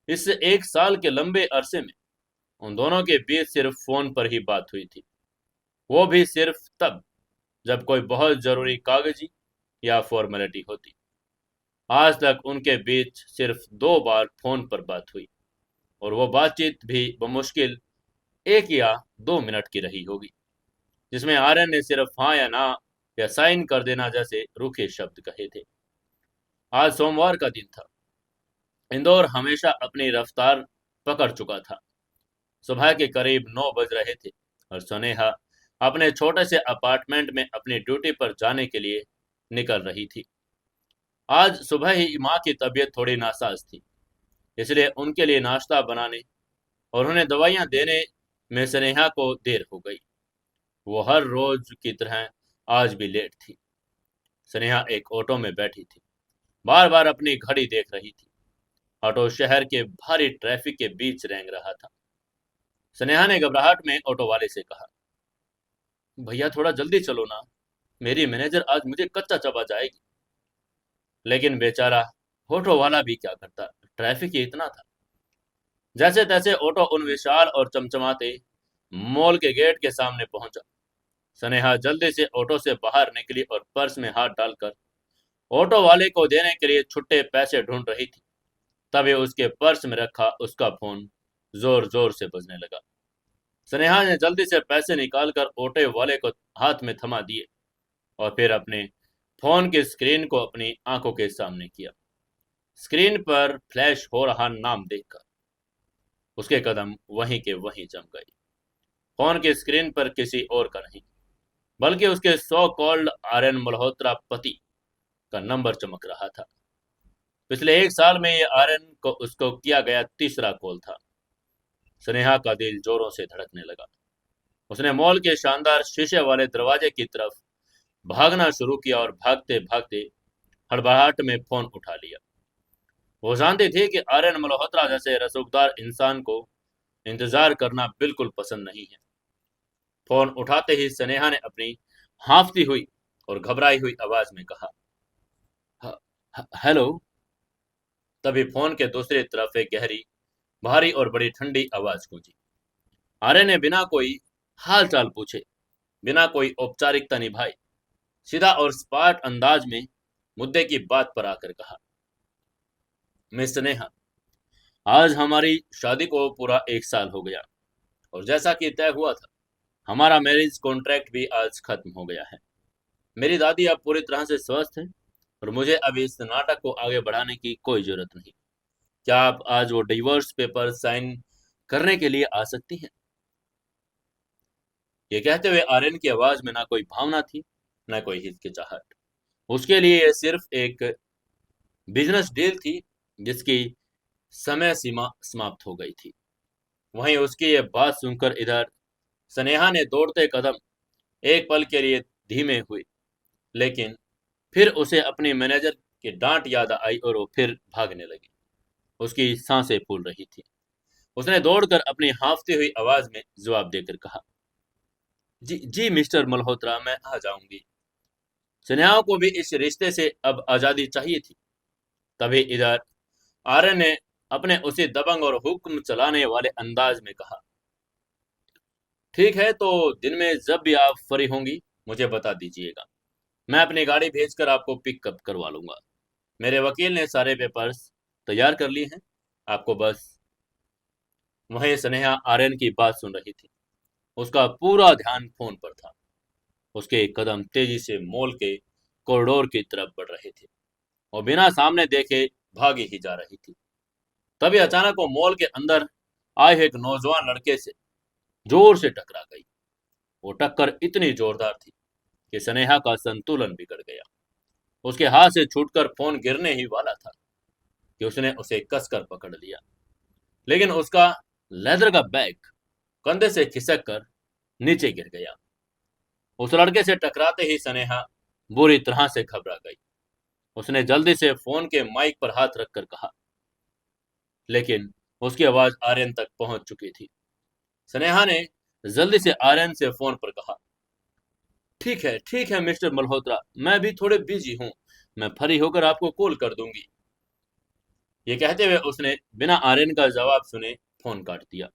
इस एक साल के लंबे अरसे में उन दोनों के बीच सिर्फ फोन पर ही बात हुई थी, वो भी सिर्फ तब जब कोई बहुत जरूरी कागजी या फॉर्मेलिटी होती। आज तक उनके बीच सिर्फ 2 बार फोन पर बात हुई, और वो बातचीत भी बमुश्किल 1 या 2 मिनट की रही होगी, जिसमें आर्यन ने सिर्फ हाँ या ना या साइन कर देना जैसे रूखे शब्द कहे थे। आज सोमवार का दिन था। इंदौर हमेशा अपनी रफ्तार पकड़ चुका था। सुबह के करीब 9 बज रहे थे और स्नेहा अपने छोटे से अपार्टमेंट में अपनी ड्यूटी पर जाने के लिए निकल रही थी। आज सुबह ही माँ की तबीयत थोड़ी नासाज थी, इसलिए उनके लिए नाश्ता बनाने और उन्हें दवाइयाँ देने में स्नेहा को देर हो गई। वो हर रोज की तरह आज भी लेट थी। स्नेहा एक ऑटो में बैठी थी, बार बार अपनी घड़ी देख रही थी। ऑटो शहर के भारी ट्रैफिक के बीच रेंग रहा था। स्नेहा ने घबराहट में ऑटो वाले से कहा, भैया थोड़ा जल्दी चलो ना, मेरी मैनेजर आज मुझे कच्चा चबा जाएगी। लेकिन बेचारा ऑटो वाला भी क्या करता, ट्रैफिक ही इतना था। जैसे तैसे ऑटो उन विशाल और चमचमाते मॉल के गेट के सामने पहुंचा। स्नेहा जल्दी से ऑटो से बाहर निकली और पर्स में हाथ डालकर ऑटो वाले को देने के लिए छुट्टे पैसे ढूंढ रही थी। तभी उसके पर्स में रखा उसका फोन जोर जोर से बजने लगा। स्नेहा ने जल्दी से पैसे निकालकर ऑटो वाले को हाथ में थमा दिए और फिर अपने फोन की स्क्रीन को अपनी आंखों के सामने किया। स्क्रीन पर फ्लैश हो रहा नाम देखकर उसके कदम वहीं के वहीं जम गए। फोन की स्क्रीन पर किसी और का नहीं, बल्कि उसके सो कॉल्ड आर्यन मल्होत्रा पति का नंबर चमक रहा था। पिछले 1 साल में ये आर्यन को उसको किया गया तीसरा कॉल था। स्नेहा का दिल जोरों से धड़कने लगा। उसने मॉल के शानदार शीशे वाले दरवाजे की तरफ भागना शुरू किया और भागते भागते हड़बड़ाहट में फोन उठा लिया। वो जानती थी कि आर्यन मल्होत्रा जैसे रसूखदार इंसान को इंतजार करना बिल्कुल पसंद नहीं है। फोन उठाते ही स्नेहा ने अपनी हांफती हुई और घबराई हुई आवाज में कहा, हेलो। तभी फोन के दूसरी तरफ एक गहरी, भारी और बड़ी ठंडी आवाज गूंजी। आर्यन ने बिना कोई हाल चाल पूछे, बिना कोई औपचारिकता निभाई, सीधा और स्पाट अंदाज में मुद्दे की बात पर आकर कहा, मिस स्नेहा, आज हमारी शादी को पूरा 1 साल हो गया, और जैसा कि तय हुआ था, हमारा मैरिज कॉन्ट्रैक्ट भी आज खत्म हो गया है। मेरी दादी अब पूरी तरह से स्वस्थ है और मुझे अभी इस नाटक को आगे बढ़ाने की कोई जरूरत नहीं। क्या आप आज वो डिवोर्स पेपर साइन करने के लिए आ सकती हैं। ये कहते हुए आर्यन की आवाज में ना कोई भावना थी, ना कोई हिचकिचाहट। उसके लिए ये सिर्फ एक बिजनेस डील थी जिसकी समय सीमा समाप्त हो गई थी। वहीं उसकी ये बात सुनकर इधर स्नेहा ने दौड़ते कदम एक पल के लिए धीमे हुए, लेकिन फिर उसे अपनी मैनेजर की डांट याद आई और वो फिर भागने लगी। उसकी सांसें फूल रही थी। उसने दौड़कर अपनी हांफती हुई आवाज में जवाब देकर कहा, जी जी मिस्टर मल्होत्रा, मैं आ जाऊंगी। स्नेहा को भी इस रिश्ते से अब आजादी चाहिए थी। तभी इधर आर्यन ने अपने उसी दबंग और हुक्म चलाने वाले अंदाज में कहा, ठीक है, तो दिन में जब भी आप फ्री होंगी मुझे बता दीजिएगा। मैं अपनी गाड़ी भेजकर आपको पिकअप करवा लूंगा। मेरे वकील ने सारे पेपर्स तैयार कर लिए हैं, आपको बस। वहीं स्नेहा आर्यन की बात सुन रही थी। उसका पूरा ध्यान फोन पर था। उसके कदम तेजी से मॉल के कॉरिडोर की तरफ बढ़ रहे थे और बिना सामने देखे भागी ही जा रही थी। तभी अचानक वो मॉल के अंदर आए एक नौजवान लड़के से जोर से टकरा गई। वो टक्कर इतनी जोरदार थी कि स्नेहा का संतुलन बिगड़ गया। उसके हाथ से छूटकर फोन गिरने ही वाला था कि उसने उसे कसकर पकड़ लिया, लेकिन उसका लेदर का बैग कंधे से खिसक कर नीचे गिर गया। उस लड़के से टकराते ही स्नेहा बुरी तरह से घबरा गई। उसने जल्दी से फोन के माइक पर हाथ रखकर कहा, लेकिन उसकी आवाज आर्यन तक पहुंच चुकी थी। स्नेहा ने जल्दी से आर्यन से फोन पर कहा, ठीक है मिस्टर मल्होत्रा, मैं भी थोड़े बिजी हूँ, मैं फ्री होकर आपको कॉल कर दूंगी। ये कहते हुए उसने बिना आर्यन का जवाब सुने फोन काट दिया।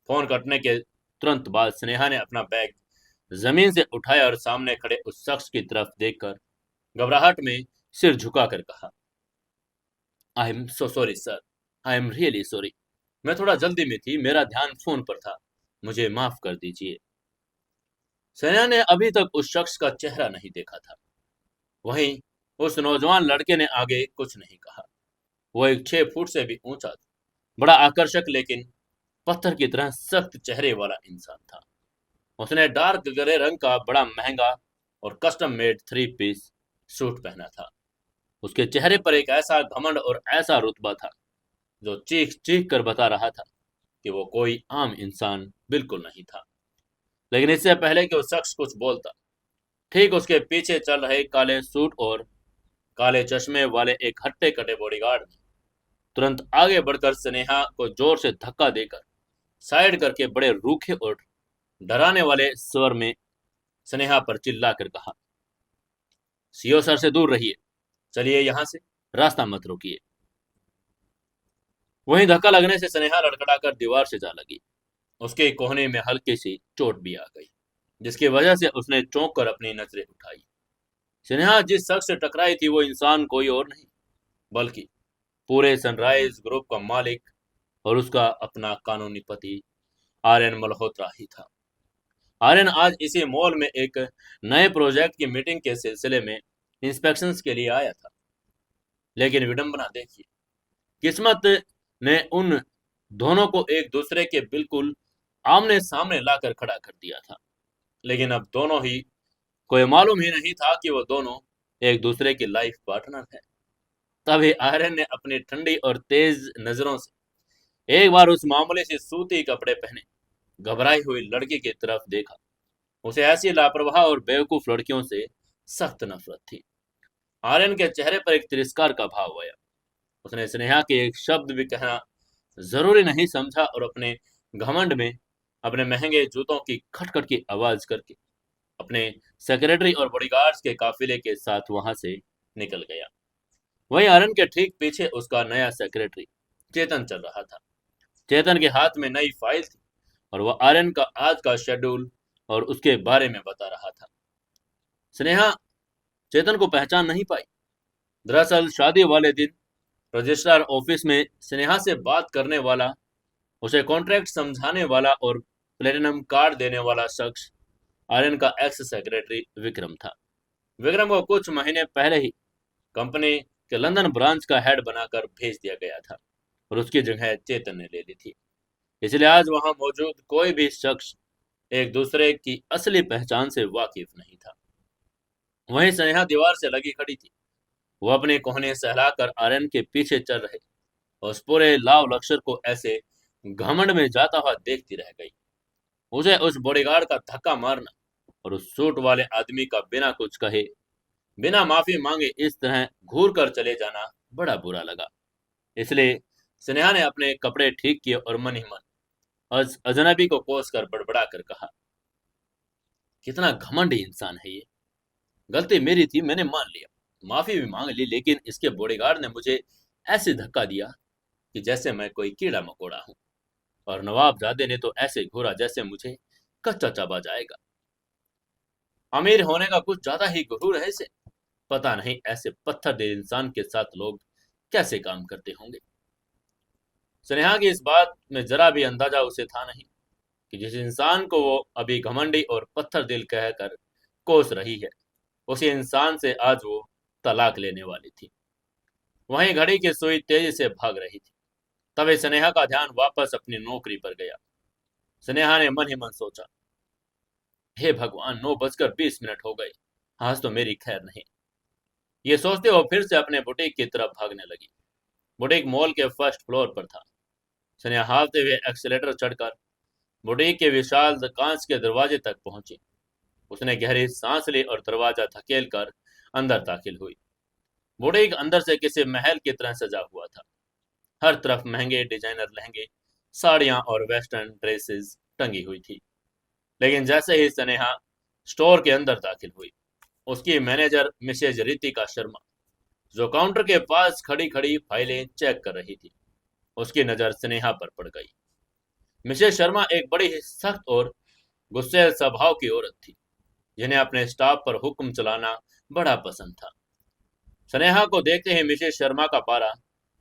फोन कटने के तुरंत बाद स्नेहा ने अपना बैग जमीन से उठाया और सामने खड़े उस शख्स की तरफ देखकर घबराहट में सिर झुकाकर कहा, I am so sorry sir, I am really sorry. मैं थोड़ा जल्दी में थी, मेरा ध्यान फोन पर था, मुझे माफ कर दीजिए। स्नेहा ने अभी तक उस शख्स का चेहरा नहीं देखा था। वहीं उस नौजवान लड़के ने आगे कुछ नहीं कहा। वो एक 6 फुट से भी ऊंचा था, बड़ा आकर्षक लेकिन पत्थर की तरह सख्त चेहरे वाला इंसान था। उसने डार्क ग्रे रंग का बड़ा महंगा और कस्टम मेड 3 पीस सूट पहना था। उसके चेहरे पर एक ऐसा घमंड और ऐसा रुतबा था जो चीख चीख कर बता रहा था कि वो कोई आम इंसान बिल्कुल नहीं था। लेकिन इससे पहले कि वो शख्स कुछ बोलता, ठीक उसके पीछे चल रहे काले सूट और काले चश्मे वाले एक हट्टे कट्टे बॉडीगार्ड ने तुरंत आगे बढ़कर स्नेहा को जोर से धक्का देकर साइड करके बड़े रूखे और डराने वाले स्वर में स्नेहा पर चिल्लाकर कहा, सीओ सर से दूर रहिए, चलिए यहां से, रास्ता मत रोकिए। वहीं धक्का लगने से स्नेहा लड़खड़ाकर दीवार से जा लगी। उसके कोहने में हल्की सी चोट भी आ गई, जिसकी वजह से उसने चौंक कर अपनी नजरें उठाई। स्नेहा जिस शख्स से टकराई थी वो इंसान कोई और नहीं, बल्कि पूरे सनराइज ग्रुप का मालिक और उसका अपना कानूनी पति आर्यन मल्होत्रा ही था। आर्यन आज इसी मॉल में एक नए प्रोजेक्ट की मीटिंग के सिलसिले में इंस्पेक्शंस के लिए आया था। लेकिन विडंबना देखिए, किस्मत ने उन दोनों को एक दूसरे के बिल्कुल आमने सामने लाकर खड़ा कर दिया था। लेकिन अब दोनों ही कोई मालूम ही नहीं था कि वो दोनों एक दूसरे की लाइफ पार्टनर है। तभी आर्यन ने अपनी ठंडी और तेज नजरों से एक बार उस मामूली सी सूती कपड़े पहने घबराई हुई लड़की की तरफ देखा। उसे ऐसी लापरवाह और बेवकूफ लड़कियों से सख्त नफरत थी। आर्यन के चेहरे पर एक तिरस्कार का भाव आया। उसने स्नेहा के एक शब्द भी कहना जरूरी नहीं समझा और अपने घमंड में अपने महंगे जूतों की खटखट की आवाज करके अपने सेक्रेटरी और बॉडीगार्ड्स के काफिले के साथ वहां से निकल गया। वहीं आर्यन के ठीक पीछे उसका नया सेक्रेटरी चेतन चल रहा था। चेतन के हाथ में नई फाइल थी और वह आर्यन का आज का शेड्यूल और उसके बारे में बता रहा था। स्नेहा चेतन को पहचान नहीं पाई। दरअसल शादी वाले दिन रजिस्ट्रार ऑफिस में स्नेहा से बात करने वाला, उसे कॉन्ट्रैक्ट समझाने वाला और प्लेटिनम कार्ड देने वाला शख्स आर्यन का एक्स सेक्रेटरी विक्रम था। विक्रम को कुछ महीने पहले ही कंपनी के लंदन ब्रांच का हेड बनाकर भेज दिया गया था और उसकी जगह चेतन ने ले ली थी। इसलिए आज वहां मौजूद कोई भी शख्स एक दूसरे की असली पहचान से वाकिफ नहीं था। वहीं स्नेहा दीवार से लगी खड़ी थी। वो अपने कोहने सहलाकर आर्यन के पीछे चल रहे और उस पूरे लाव लश्कर को ऐसे घमंड में जाता हुआ देखती रह गई। उसे उस बॉडीगार्ड का धक्का मारना और उस सूट वाले आदमी का बिना कुछ कहे, बिना माफी मांगे इस तरह घूर कर चले जाना बड़ा बुरा लगा। इसलिए स्नेहा ने अपने कपड़े ठीक किए और मन ही मन अजनबी को कोस कर बड़बड़ा कर कहा, कितना घमंडी इंसान है ये। गलती मेरी थी, मैंने मान लिया, माफी भी मांग ली, लेकिन इसके बॉडीगार्ड ने मुझे ऐसे धक्का दिया कि जैसे मैं कोई कीड़ा मकोड़ा हूं, और नवाबजादे ने तो ऐसे घूरा जैसे मुझे कच्चा चबा जाएगा। अमीर होने का कुछ ज्यादा ही गुरूर है इसे। पता नहीं ऐसे पत्थर दिल इंसान के साथ लोग कैसे काम करते होंगे। स्नेहा की इस बात में जरा भी अंदाजा उसे था नहीं कि जिस इंसान को वो अभी घमंडी और पत्थर दिल कहकर कोस रही है, उसी इंसान से आज वो तलाक लेने वाली थी। वहीं घड़ी की सुई तेजी से भाग रही थी। तभी स्नेहा का ध्यान वापस अपनी नौकरी पर गया। स्नेहा ने मन ही मन सोचा, हे भगवान, 9:20 हो गए, आज तो मेरी खैर नहीं। ये सोचते वो फिर से अपने बुटीक की तरफ भागने लगी। बुटीक मॉल के फर्स्ट फ्लोर पर था। स्नेहा हाफते हुए एक्सीलेटर चढ़कर बुटीक के विशाल कांच के दरवाजे तक पहुंची। उसने गहरी सांस ली और दरवाजा धकेल कर अंदर दाखिल हुई। बुटीक अंदर से किसी महल की तरह सजा हुआ था। हर तरफ महंगे डिजाइनर लहंगे, साड़ियां और वेस्टर्न ड्रेसेस टंगी हुई थी। लेकिन जैसे ही स्नेहा स्टोर के अंदर दाखिल हुई, उसकी मैनेजर मिसेज रितिका शर्मा, जो काउंटर के पास खड़ी खड़ी फाइलें चेक कर रही थी, उसकी नजर स्नेहा पर पड़ गई। मिसेज शर्मा एक बड़ी ही सख्त और गुस्सैल स्वभाव की औरत थी, जिन्हें अपने स्टाफ पर हुक्म चलाना बड़ा पसंद था। स्नेहा को देखते ही मिसेज शर्मा का पारा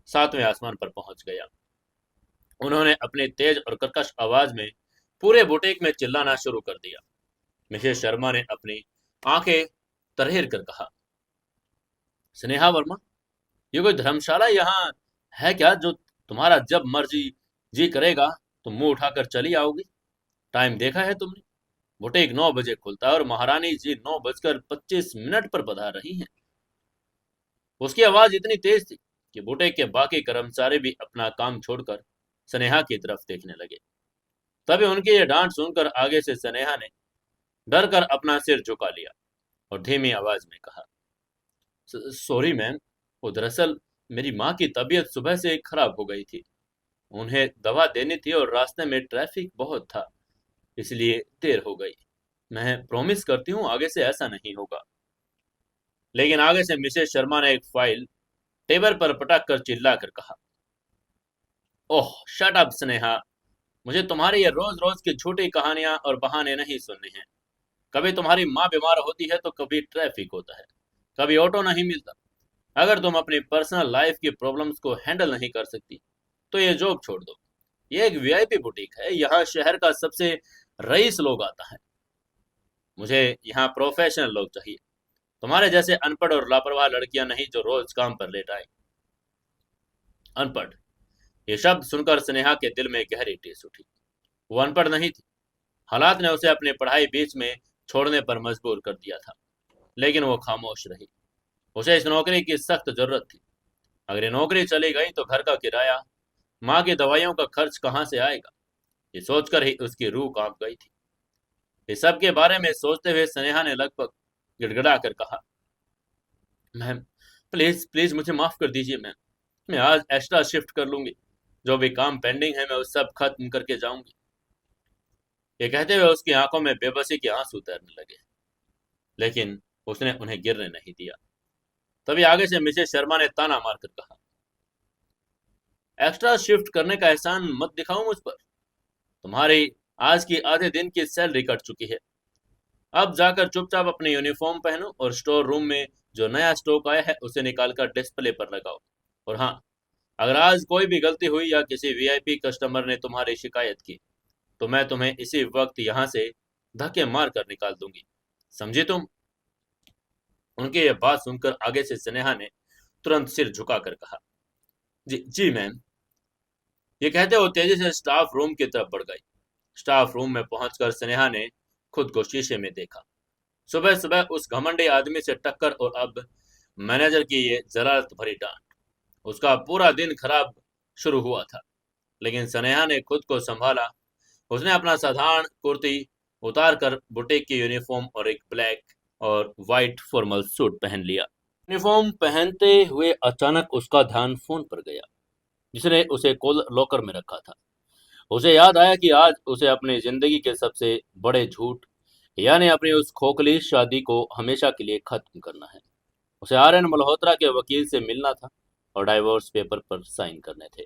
7वें आसमान पर पहुंच गया। उन्होंने अपनी तेज और कर्कश आवाज में पूरे बुटीक में चिल्लाना शुरू कर दिया। मिसेज शर्मा ने अपनी आंखें तरहेर कर कहा, स्नेहा वर्मा, ये कोई धर्मशाला यहाँ है क्या जो तुम्हारा जब मर्जी जी करेगा तुम मुंह उठाकर चली आओगी? टाइम देखा है तुमने? बुटीक 9 बजे खुलता है और महारानी जी 9:25 पर पधार रही हैं। उसकी आवाज इतनी तेज थी कि बुटीक के बाकी कर्मचारी भी अपना काम छोड़कर स्नेहा की तरफ देखने लगे। तभी उनकी ये डांट सुनकर आगे से स्नेहा ने डर कर अपना सिर झुका लिया और धीमी आवाज में कहा, सॉरी मैम, वो दरअसल मेरी माँ की तबीयत सुबह से खराब हो गई थी। उन्हें दवा देनी थी और रास्ते में ट्रैफिक बहुत था, इसलिए देर हो गई। मैं प्रॉमिस करती हूँ आगे से ऐसा नहीं होगा। लेकिन आगे से मिसेस शर्मा ने एक फाइल टेबल पर पटक कर चिल्ला कर कहा, ओह शट अप स्नेहा, मुझे तुम्हारी ये रोज रोज की झूठी कहानियां और बहाने नहीं सुनने हैं। कभी तुम्हारी माँ बीमार होती है तो कभी ट्रैफिक होता है, कभी ऑटो नहीं मिलता। अगर तुम अपनी पर्सनल लाइफ की प्रॉब्लम्स को हैंडल नहीं कर सकती तो ये जॉब छोड़ दो। ये एक वीआईपी बुटीक है, यहाँ शहर का सबसे रईस लोग आता है। मुझे यहाँ प्रोफेशनल लोग चाहिए, तुम्हारे जैसे अनपढ़ और लापरवाह लड़कियां नहीं जो रोज काम पर लेट आए। अनपढ़, ये शब्द सुनकर स्नेहा के दिल में गहरी टीस उठी। वो अनपढ़ नहीं थी। हालात ने उसे अपनी पढ़ाई बीच में छोड़ने पर मजबूर कर दिया था, लेकिन वो खामोश रही। उसे इस नौकरी की सख्त जरूरत थी। अगर ये नौकरी चली गई तो घर का किराया, माँ की दवाइयों का खर्च कहाँ से आएगा? ये सोचकर ही उसकी रूह कांप गई थी। इस सब के बारे में सोचते हुए स्नेहा ने लगभग गिड़गिड़ा कर कहा, मैम प्लीज प्लीज मुझे माफ कर दीजिए मैम, मैं आज एक्स्ट्रा शिफ्ट कर लूंगी। जो भी काम पेंडिंग है मैं वो सब खत्म करके जाऊंगी। ये कहते हुए उसकी आंखों में बेबसी के आंसू तैरने लगे, लेकिन उसने उन्हें गिरने नहीं दिया। तभी आगे से मिसेस शर्मा ने ताना मारकर कहा, एक्स्ट्रा शिफ्ट करने का एहसान मत दिखाओ मुझ पर। तुम्हारी आज की आधे दिन की सैलरी कट चुकी है। अब जाकर चुपचाप अपनी यूनिफॉर्म पहनो और स्टोर रूम में जो नया स्टॉक आया है उसे निकालकर डिस्प्ले पर लगाओ। और हाँ, अगर आज कोई भी गलती हुई या किसी वीआईपी कस्टमर ने तुम्हारी शिकायत की तो मैं तुम्हें इसी वक्त यहाँ से धक्के मार कर निकाल दूंगी, समझी तुम? उनकी यह बात सुनकर आगे से स्नेहा ने तुरंत सिर झुकाकर कहा, जी जी मैम। ये कहते वो तेजी से स्टाफ रूम की तरफ बढ़ गई। स्टाफ रूम में पहुंचकर स्नेहा ने खुद को शीशे में देखा। सुबह सुबह उस घमंडी आदमी से टक्कर और अब मैनेजर की ये जरारत भरी डांट। उसका पूरा दिन खराब शुरू हुआ था, लेकिन स्नेहा ने खुद को संभाला। उसने अपना साधारण कुर्ती उतार कर बुटीक की यूनिफॉर्म और एक ब्लैक और व्हाइट फॉर्मल सूट पहन लिया। यूनिफॉर्म पहनते हुए अचानक उसका ध्यान फोन पर गया, जिसने उसे कॉल लॉकर में रखा था। उसे याद आया कि आज उसे अपनी जिंदगी के सबसे बड़े झूठ, यानी अपनी उस खोखली शादी को हमेशा के लिए खत्म करना है। उसे आर्यन मल्होत्रा के वकील से मिलना था और डाइवोर्स पेपर पर साइन करने थे।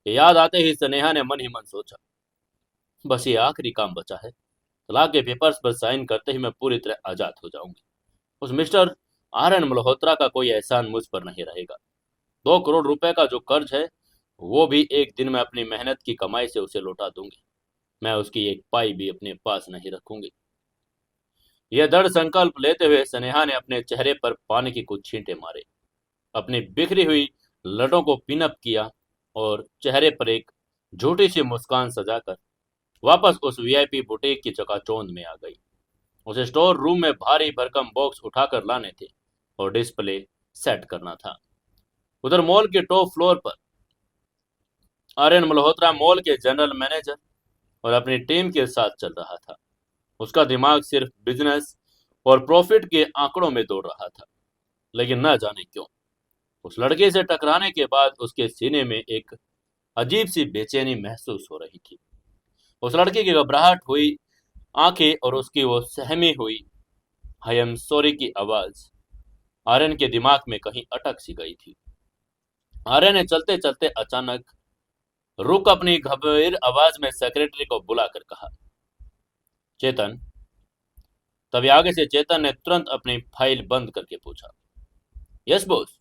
ये याद आते ही स्नेहा ने मन ही मन सोचा, बस ये आखिरी काम बचा है। तलाक के पेपर्स पर साइन करते ही मैं पूरी तरह आजाद हो जाऊंगी। उस मिस्टर आर्यन मल्होत्रा का कोई एहसान मुझ पर नहीं रहेगा। 2 करोड़ रुपए का जो कर्ज है, वो भी एक दिन में अपनी मेहनत की कमाई से उसे लौटा दूंगी। मैं उसकी एक पाई भी अपने पास नहीं रखूंगी। यह दृढ़ संकल्प लेते हुए स्नेहा ने अपने चेहरे पर पानी की कुछ छींटे मारे, अपनी बिखरी हुई लटों को पिनअप किया और चेहरे पर एक झूठी सी मुस्कान सजाकर वापस उस वीआईपी बुटीक की चकाचौंध में आ गई। उसे स्टोर रूम में भारी भरकम बॉक्स उठाकर लाने थे और डिस्प्ले सेट करना था। उधर मॉल के टॉप फ्लोर पर आर्यन मल्होत्रा मॉल के जनरल मैनेजर और अपनी टीम के साथ चल रहा था। उसका दिमाग सिर्फ बिजनेस और प्रॉफिट के आंकड़ों में दौड़ रहा था, लेकिन न जाने क्यों उस लड़के से टकराने के बाद उसके सीने में एक अजीब सी बेचैनी महसूस हो रही थी। उस लड़के की घबराहट हुई आंखें और उसकी वो सहमी हुई आई एम सॉरी की आवाज आर्यन के दिमाग में कहीं अटक सी गई थी। आर्यन ने चलते चलते अचानक रुक अपनी गंभीर आवाज में सेक्रेटरी को बुलाकर कहा, चेतन। तभी आगे से चेतन ने तुरंत अपनी फाइल बंद करके पूछा, यस बॉस।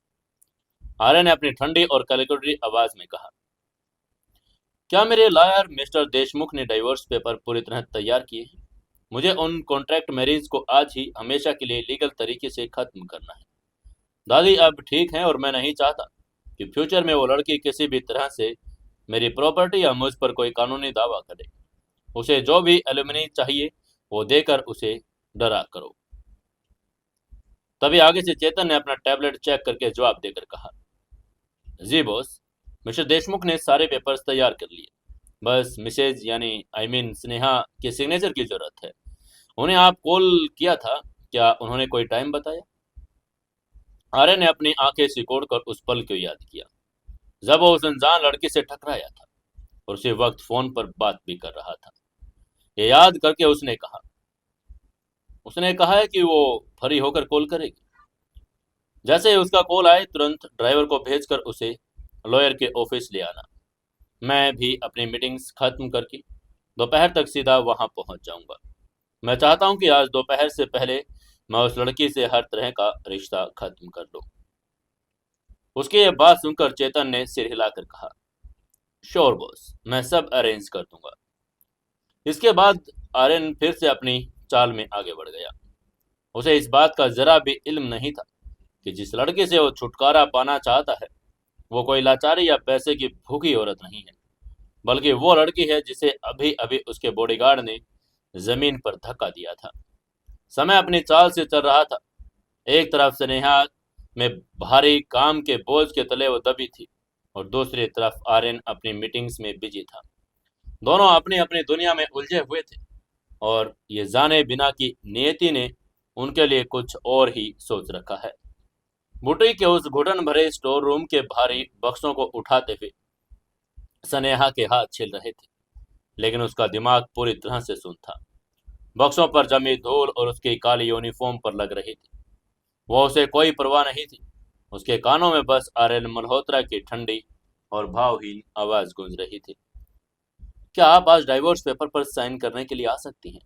आर्यन ने अपनी ठंडी और कैलकुलेटरी आवाज में कहा, क्या मेरे लॉयर मिस्टर देशमुख ने डाइवोर्स पेपर पूरी तरह तैयार किए हैं? मुझे उन कॉन्ट्रैक्ट मैरिज को आज ही हमेशा के लिए लीगल तरीके से खत्म करना है। दादी अब ठीक हैं और मैं नहीं चाहता कि फ्यूचर में वो लड़की किसी भी तरह से मेरी प्रॉपर्टी या मुझ पर कोई कानूनी दावा करे। उसे जो भी एलुमनी चाहिए वो देकर उसे डरा करो। तभी आगे से चेतन ने अपना टैबलेट चेक करके जवाब देकर कहा, जी बॉस। मिस्टर देशमुख ने सारे पेपर्स तैयार कर लिए, बस मिसेज यानी आई मीन स्नेहा के सिग्नेचर की जरूरत है। उन्हें आप कॉल किया था, क्या उन्होंने कोई टाइम बताया? आर्य ने अपनी आंखें सिकोड़कर उस पल को याद किया जब वो उस अनजान लड़की से टकराया था और उसी वक्त फोन पर बात भी कर रहा था। ये याद करके उसने कहा है कि वो फ्री होकर कॉल करेगी। जैसे ही उसका कॉल आए तुरंत ड्राइवर को भेजकर उसे लॉयर के ऑफिस ले आना। मैं भी अपनी मीटिंग्स खत्म करके दोपहर तक सीधा वहां पहुंच जाऊंगा। मैं चाहता हूं कि आज दोपहर से पहले मैं उस लड़की से हर तरह का रिश्ता खत्म कर लूं। उसकी ये बात सुनकर चेतन ने सिर हिलाकर कहा, श्योर बॉस, मैं सब अरेंज कर दूंगा। इसके बाद आर्यन फिर से अपनी चाल में आगे बढ़ गया। उसे इस बात का जरा भी इल्म नहीं था कि जिस लड़के से वो छुटकारा पाना चाहता है वो कोई लाचारी या पैसे की भूखी औरत नहीं है, बल्कि वो लड़की है जिसे अभी अभी उसके बॉडीगार्ड ने जमीन पर धक्का दिया था। समय अपनी चाल से चल रहा था। एक तरफ स्नेहा में भारी काम के बोझ के तले वो दबी थी और दूसरी तरफ आर्यन अपनी मीटिंग्स में बिजी था। दोनों अपनी अपनी दुनिया में उलझे हुए थे और ये जाने बिना कि नियति ने उनके लिए कुछ और ही सोच रखा है। बुटीक के उस घुटन भरे स्टोर रूम के भारी बक्सों को उठाते हुए स्नेहा के हाथ छिल रहे थे, लेकिन उसका दिमाग पूरी तरह से सुन था। बक्सों पर जमी धूल और उसकी काली यूनिफॉर्म पर लग रही थी, वो उसे कोई परवाह नहीं थी। उसके कानों में बस आर्यन मल्होत्रा की ठंडी और भावहीन आवाज गूंज रही थी, क्या आप आज डाइवोर्स पेपर पर साइन करने के लिए आ सकती हैं?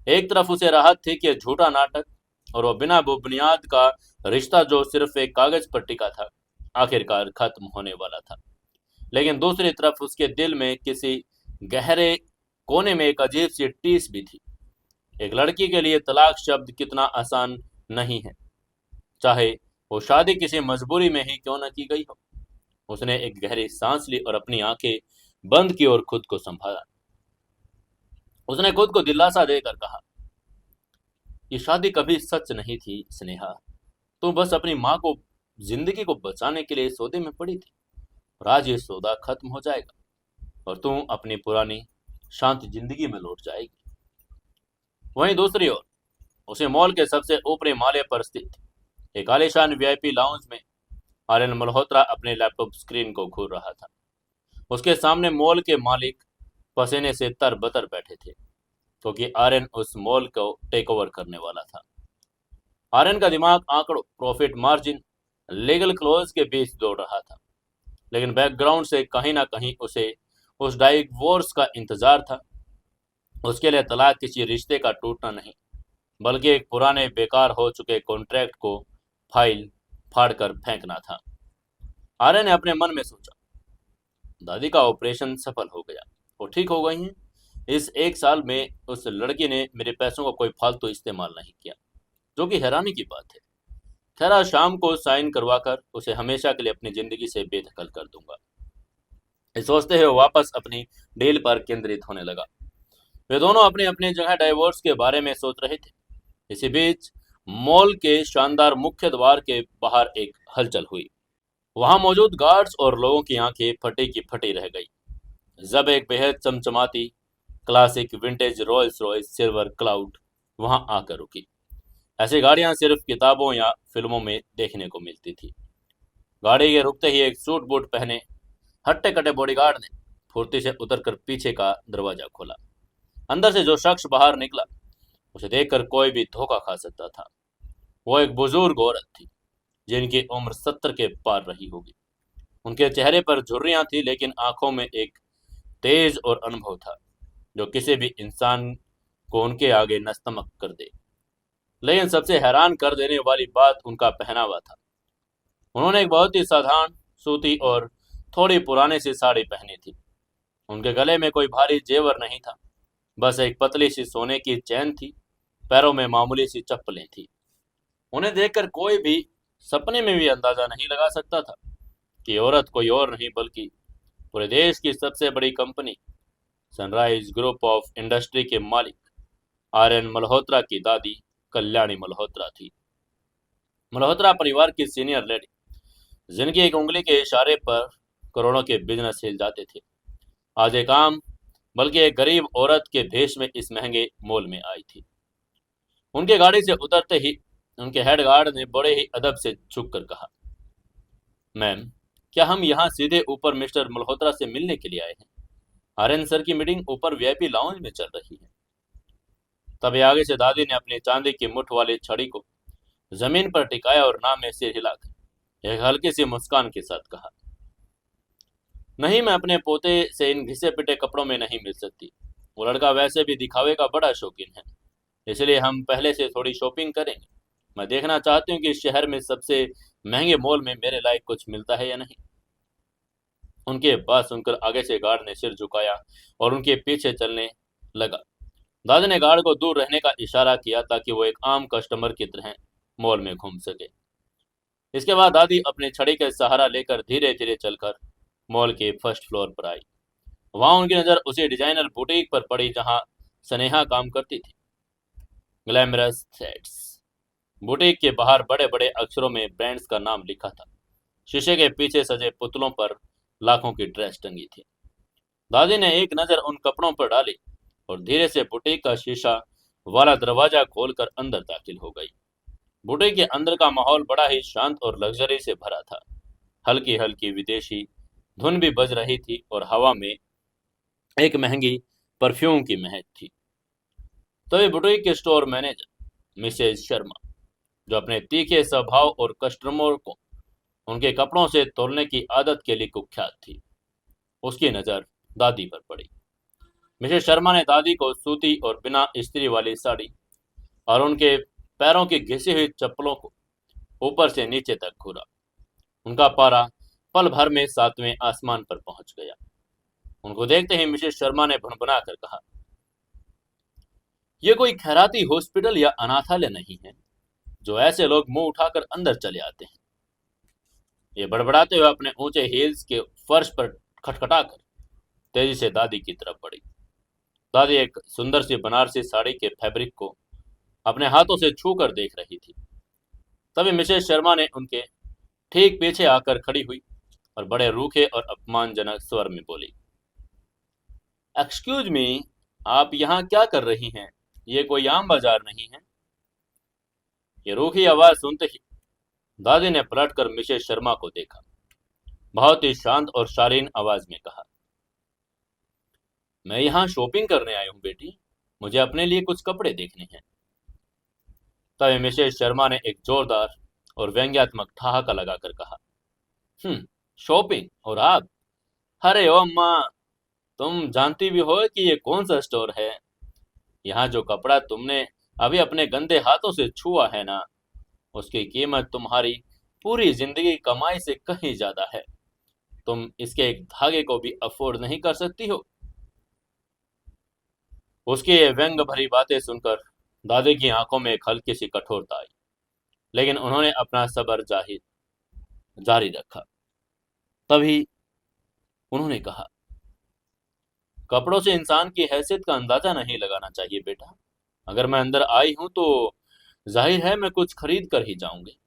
एक तरफ उसे राहत थी कि झूठा नाटक और वो बिना बुनियाद का रिश्ता जो सिर्फ एक कागज पर टिका था आखिरकार खत्म होने वाला था, लेकिन दूसरी तरफ उसके दिल में किसी गहरे कोने में एक अजीब सी टीस भी थी। एक लड़की के लिए तलाक शब्द कितना आसान नहीं है, चाहे वो शादी किसी मजबूरी में ही क्यों न की गई हो। उसने एक गहरी सांस ली और अपनी आंखें बंद की और खुद को संभाला। उसने खुद को दिलासा देकर कहा, ये शादी कभी सच नहीं थी स्नेहा। तू बस अपनी माँ को जिंदगी को बचाने के लिए सौदे में पड़ी थी, और आज ये सौदा खत्म हो जाएगा और तू अपनी पुरानी शांत जिंदगी में लौट जाएगी। वहीं दूसरी ओर उसे मॉल के सबसे ऊपरी माले पर स्थित एक आलीशान वीआईपी लाउंज में आर्यन मल्होत्रा अपने लैपटॉप स्क्रीन को घूर रहा था। उसके सामने मॉल के मालिक पसीने से तरबतर बैठे थे, क्योंकि आर्यन उस मॉल को टेक ओवर करने वाला था। आर्यन का दिमाग आंकड़ों, प्रॉफिट मार्जिन, लीगल क्लोज के बीच दौड़ रहा था, लेकिन बैकग्राउंड से कहीं ना कहीं उसे उस डाइवोर्स का इंतजार था। उसके लिए तलाक किसी रिश्ते का टूटना नहीं, बल्कि एक पुराने बेकार हो चुके कॉन्ट्रैक्ट को फाइल फाड़कर फेंकना था। आर्य ने अपने मन में सोचा, दादी का ऑपरेशन सफल हो गया, वो ठीक हो गई हैं। इस एक साल में उस लड़की ने मेरे पैसों का कोई फालतू इस्तेमाल नहीं किया, जो कि हैरानी की बात है। खैर, आज शाम को साइन करवाकर उसे हमेशा के लिए अपनी जिंदगी से बेदखल कर दूंगा। इस सोचते हुए वापस अपनी डील पर केंद्रित होने लगा। वे दोनों अपनी अपनी जगह डाइवोर्स के बारे में सोच रहे थे। इसी बीच मॉल के शानदार मुख्य द्वार के बाहर एक हलचल हुई। वहां मौजूद गार्ड्स और लोगों की आंखें फटी की फटी रह गई जब एक बेहद चमचमाती classic vintage Royals Royce silver cloud वहां आकर रुकी। ऐसी गाड़ियां सिर्फ किताबों या फिल्मों में देखने को मिलती थी। गाड़ी के रुकते ही एक सूट बूट पहने हट्टे कट्टे बॉडीगार्ड ने फुर्ती से उतरकर पीछे का दरवाजा खोला। अंदर से जो शख्स बाहर निकला, उसे देखकर कोई भी धोखा खा सकता था। वो एक बुजुर्ग औरत थी, जिनकी उम्र 70 के पार रही होगी। उनके चेहरे पर झुर्रियां थी, लेकिन आंखों में एक तेज और अनुभव था जो किसी भी इंसान को उनके आगे नस्तमक कर दे। लेकिन सबसे हैरान कर देने वाली बात उनका पहनावा था। उन्होंने एक बहुत ही साधारण सूती और थोड़ी पुरानी सी साड़ी पहनी थी। उनके गले में कोई भारी जेवर नहीं था, बस एक पतली सी सोने की चैन थी। पैरों में मामूली सी चप्पलें थी। उन्हें देखकर कोई भी सपने में भी अंदाजा नहीं लगा सकता था कि औरत कोई और नहीं बल्कि पूरे देश की सबसे बड़ी company sunrise group of industry के मालिक आर्यन मल्होत्रा की दादी कल्याणी मल्होत्रा थी। मल्होत्रा परिवार की सीनियर लेडी, जिनकी एक उंगली के इशारे पर करोड़ों के बिजनेस हिल जाते थे, आज एक आम बल्कि एक गरीब औरत के भेष में इस महंगे मॉल में आई थी। उनके गाड़ी से उतरते ही उनके हेड गार्ड ने बड़े ही अदब से झुककर कहा, मैम, क्या हम यहाँ सीधे ऊपर मिस्टर मल्होत्रा से मिलने के लिए आए हैं? आर्यन सर की मीटिंग ऊपर वीआईपी लाउंज में चल रही है। तभी आगे से दादी ने अपनी चांदी की मुठ वाली छड़ी को जमीन पर टिकाया और नाम में सिर हिलाकर एक हल्की सी मुस्कान के साथ कहा, नहीं, मैं अपने पोते से इन घिसे पिटे कपड़ों में नहीं मिल सकती। वो लड़का वैसे भी दिखावे का बड़ा शौकीन है, इसलिए हम पहले से थोड़ी शॉपिंग करेंगे। मैं देखना चाहती हूँ कि इस शहर में सबसे महंगे मॉल में मेरे लायक कुछ मिलता है या नहीं। उनके बात सुनकर आगे से गार्ड ने सिर झुकाया और उनके पीछे चलने लगा। दादी ने गार्ड को दूर रहने का इशारा किया ताकि वो एक आम कस्टमर की तरह मॉल में घूम सके। इसके बाद दादी अपनी छड़ी का सहारा लेकर धीरे धीरे चलकर मॉल के फर्स्ट फ्लोर पर आई। वहां उनकी नजर उसी डिजाइनर बुटीक पर पड़ी जहां स्नेहा काम करती थी। Glamorous threads. बुटीक के बाहर बड़े बड़े अक्षरों में ब्रांड्स का नाम लिखा था। शीशे के पीछे सजे पुतलों पर लाखों की ड्रेस टंगी थी। दादी ने एक नजर उन कपड़ों पर डाली और धीरे से बुटीक का शीशा वाला दरवाजा खोलकर अंदर दाखिल हो गई। बुटीक के अंदर का माहौल बड़ा ही शांत और लग्जरी से भरा था। हल्की हल्की विदेशी धुन भी बज रही थी और हवा में एक महंगी परफ्यूम की महक थी। तभी बुटीक के स्टोर मैनेजर मिसेज शर्मा, जो अपने तीखे स्वभाव और कस्टमर को उनके कपड़ों से तोलने की आदत के लिए कुख्यात थी, उसकी नजर दादी पर पड़ी। मिसेज शर्मा ने दादी को सूती और बिना इस्त्री वाली साड़ी और उनके पैरों की घिसी हुई चप्पलों को ऊपर से नीचे तक घूरा। उनका पारा पल भर में 7वें आसमान पर पहुंच गया। उनको देखते ही मिसेज शर्मा ने भुनभुना कर कहा, यह कोई खैराती हॉस्पिटल या अनाथालय नहीं है जो ऐसे लोग मुंह उठाकर अंदर चले आते हैं। ये बड़बड़ाते हुए अपने ऊंचे हील्स के फर्श पर खटखटाकर तेजी से दादी की तरफ बढ़ी। दादी एक सुंदर सी बनारसी साड़ी के फैब्रिक को अपने हाथों से छू कर देख रही थी। तभी मिसेस शर्मा ने उनके ठीक पीछे आकर खड़ी हुई और बड़े रूखे और अपमानजनक स्वर में बोली, एक्सक्यूज मी, आप यहाँ क्या कर रही हैं? ये कोई आम बाजार नहीं है। ये रूखी आवाज सुनते ही दादी ने पलटकर मिसेस शर्मा को देखा। बहुत ही शांत और शालीन आवाज में कहा, मैं यहाँ शॉपिंग करने आई हूँ बेटी, मुझे अपने लिए कुछ कपड़े देखने हैं। तभी मिसेस शर्मा ने एक जोरदार और व्यंग्यात्मक ठहाका लगाकर कहा, शॉपिंग और आप? अरे ओ अम्मा, तुम जानती भी हो कि ये कौन सा स्टोर है? यहाँ जो कपड़ा तुमने अभी अपने गंदे हाथों से छुआ है ना, उसकी कीमत तुम्हारी पूरी जिंदगी की कमाई से कहीं ज्यादा है। तुम इसके एक धागे को भी अफोर्ड नहीं कर सकती हो। उसकी ये व्यंग भरी बातें सुनकर दादी की आंखों में एक हल्की सी कठोरता आई, लेकिन उन्होंने अपना सब्र जारी रखा। तभी उन्होंने कहा, कपड़ों से इंसान की हैसियत का अंदाजा नहीं लगाना चाहिए बेटा। अगर मैं अंदर आई हूं तो जाहिर है मैं कुछ खरीद कर ही जाऊंगी।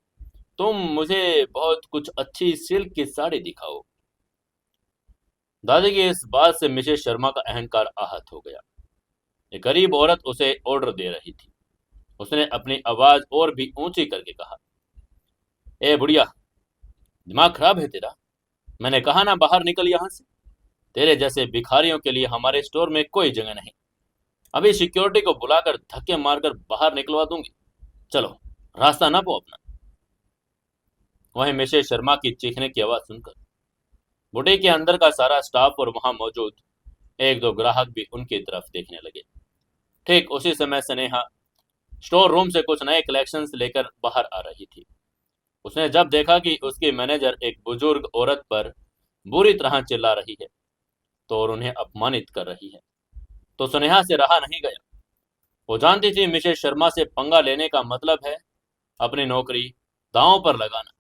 तुम मुझे बहुत कुछ अच्छी सिल्क की साड़ी दिखाओ। दादी की इस बात से मिसेस शर्मा का अहंकार आहत हो गया। एक गरीब औरत उसे ऑर्डर दे रही थी। उसने अपनी आवाज और भी ऊंची करके कहा, ए बुढ़िया, दिमाग खराब है तेरा? मैंने कहा ना बाहर निकल यहाँ से। तेरे जैसे भिखारियों के लिए हमारे स्टोर में कोई जगह नहीं। अभी सिक्योरिटी को बुलाकर धक्के मारकर बाहर निकलवा दूंगी। चलो, रास्ता ना पो अपना। वहीं मिसेस शर्मा की चीखने की आवाज सुनकर बुटीक के अंदर का सारा स्टाफ और वहां मौजूद एक दो ग्राहक भी उनकी तरफ देखने लगे। ठीक उसी समय स्नेहा स्टोर रूम से कुछ नए कलेक्शंस लेकर बाहर आ रही थी। उसने जब देखा कि उसकी मैनेजर एक बुजुर्ग औरत पर बुरी तरह चिल्ला रही है तो और उन्हें अपमानित कर रही है, तो स्नेहा से रहा नहीं गया। वो जानती थी मिसेस शर्मा से पंगा लेने का मतलब है अपनी नौकरी दांव पर लगाना,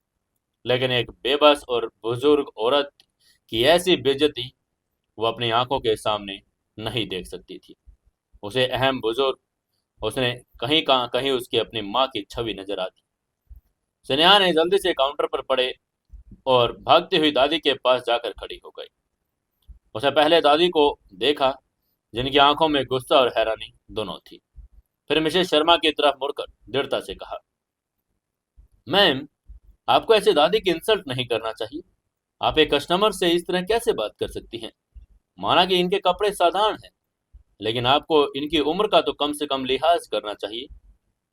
लेकिन एक बेबस और बुजुर्ग औरत की ऐसी बेइज्जती वो अपनी आंखों के सामने नहीं देख सकती थी। उसे अहम बुजुर्ग उसने कहीं उसकी अपनी माँ की छवि नजर आती। स्नेहा ने जल्दी से काउंटर पर पड़े और भागती हुई दादी के पास जाकर खड़ी हो गई। उसे पहले दादी को देखा, जिनकी आंखों में गुस्सा और हैरानी दोनों थी। फिर मिसेस शर्मा की तरफ मुड़कर दृढ़ता से कहा, मैम, आपको ऐसे दादी की इंसल्ट नहीं करना चाहिए। आप एक कस्टमर से इस तरह कैसे बात कर सकती हैं? माना कि इनके कपड़े साधारण हैं, लेकिन आपको इनकी उम्र का तो कम से कम लिहाज करना चाहिए।